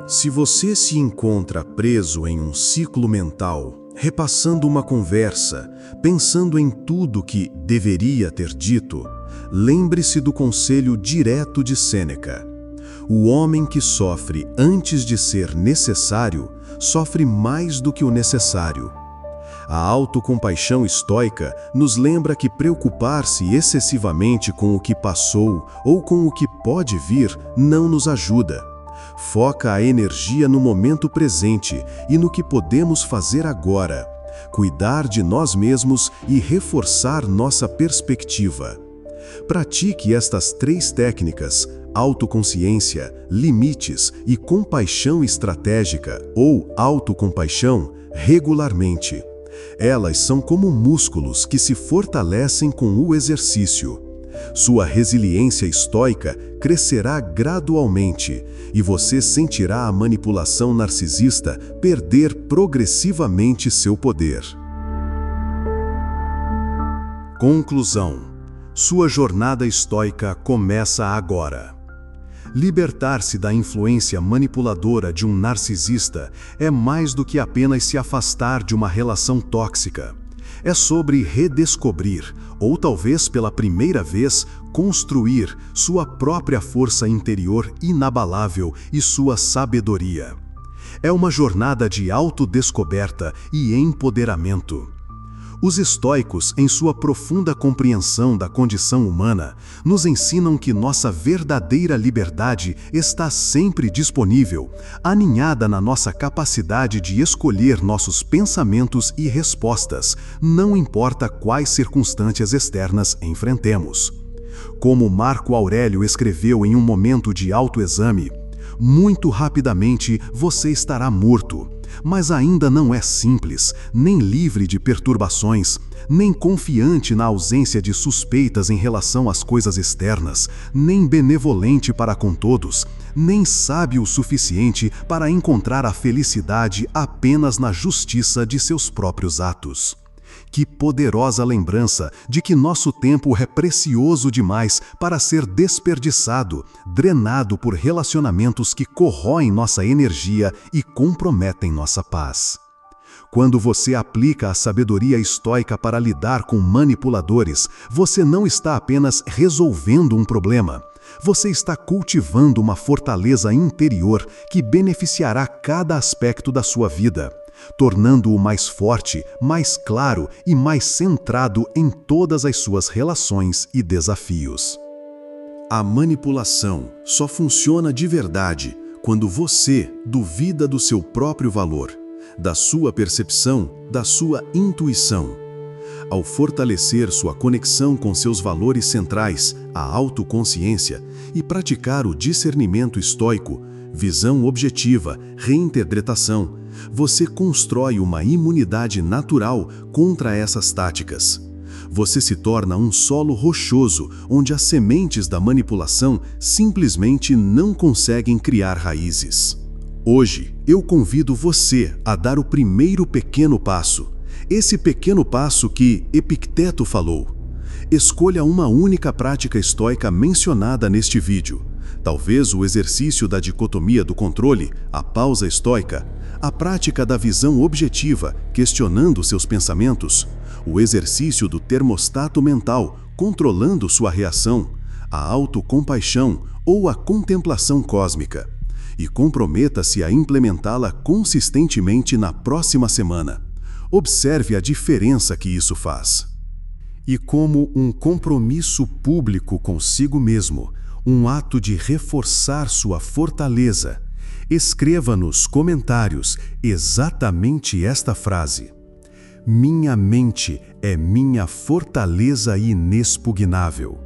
Se você se encontra preso em um ciclo mental, repassando uma conversa, pensando em tudo que deveria ter dito, lembre-se do conselho direto de Sêneca. O homem que sofre antes de ser necessário, sofre mais do que o necessário. A autocompaixão estoica nos lembra que preocupar-se excessivamente com o que passou ou com o que pode vir não nos ajuda. Foca a energia no momento presente e no que podemos fazer agora, cuidar de nós mesmos e reforçar nossa perspectiva. Pratique estas 3 técnicas, autoconsciência, limites e compaixão estratégica ou autocompaixão, regularmente. Elas são como músculos que se fortalecem com o exercício. Sua resiliência estoica crescerá gradualmente e você sentirá a manipulação narcisista perder progressivamente seu poder. Conclusão: Sua jornada estoica começa agora. Libertar-se da influência manipuladora de um narcisista é mais do que apenas se afastar de uma relação tóxica. É sobre redescobrir, ou talvez pela primeira vez, construir sua própria força interior inabalável e sua sabedoria. É uma jornada de autodescoberta e empoderamento. Os estoicos, em sua profunda compreensão da condição humana, nos ensinam que nossa verdadeira liberdade está sempre disponível, aninhada na nossa capacidade de escolher nossos pensamentos e respostas, não importa quais circunstâncias externas enfrentemos. Como Marco Aurélio escreveu em um momento de autoexame, muito rapidamente você estará morto, mas ainda não é simples, nem livre de perturbações, nem confiante na ausência de suspeitas em relação às coisas externas, nem benevolente para com todos, nem sábio o suficiente para encontrar a felicidade apenas na justiça de seus próprios atos. Que poderosa lembrança de que nosso tempo é precioso demais para ser desperdiçado, drenado por relacionamentos que corroem nossa energia e comprometem nossa paz. Quando você aplica a sabedoria estoica para lidar com manipuladores, você não está apenas resolvendo um problema. Você está cultivando uma fortaleza interior que beneficiará cada aspecto da sua vida, tornando-o mais forte, mais claro e mais centrado em todas as suas relações e desafios. A manipulação só funciona de verdade quando você duvida do seu próprio valor, da sua percepção, da sua intuição. Ao fortalecer sua conexão com seus valores centrais, a autoconsciência, e praticar o discernimento estoico, visão objetiva, reinterpretação, você constrói uma imunidade natural contra essas táticas. Você se torna um solo rochoso onde as sementes da manipulação simplesmente não conseguem criar raízes. Hoje, eu convido você a dar o primeiro pequeno passo. Esse pequeno passo que Epicteto falou. Escolha uma única prática estoica mencionada neste vídeo. Talvez o exercício da dicotomia do controle, a pausa estoica, a prática da visão objetiva, questionando seus pensamentos, o exercício do termostato mental, controlando sua reação, a autocompaixão ou a contemplação cósmica. E comprometa-se a implementá-la consistentemente na próxima semana. Observe a diferença que isso faz. E como um compromisso público consigo mesmo, um ato de reforçar sua fortaleza, escreva nos comentários exatamente esta frase: minha mente é minha fortaleza inexpugnável.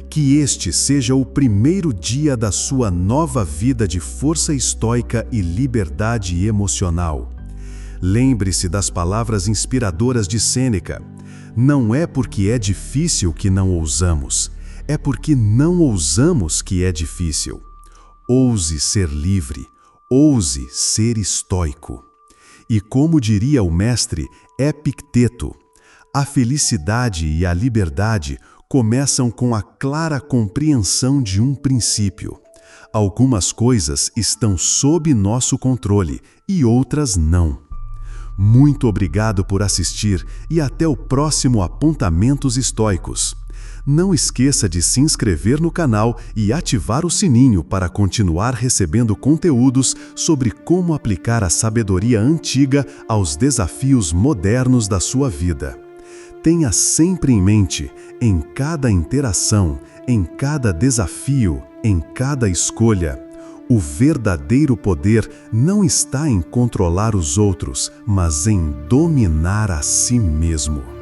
Que este seja o primeiro dia da sua nova vida de força estoica e liberdade emocional. Lembre-se das palavras inspiradoras de Sêneca: não é porque é difícil que não ousamos, é porque não ousamos que é difícil. Ouse ser livre, ouse ser estoico. E como diria o mestre Epicteto, a felicidade e a liberdade começam com a clara compreensão de um princípio. Algumas coisas estão sob nosso controle e outras não. Muito obrigado por assistir e até o próximo Apontamentos Estoicos. Não esqueça de se inscrever no canal e ativar o sininho para continuar recebendo conteúdos sobre como aplicar a sabedoria antiga aos desafios modernos da sua vida. Tenha sempre em mente, em cada interação, em cada desafio, em cada escolha, o verdadeiro poder não está em controlar os outros, mas em dominar a si mesmo.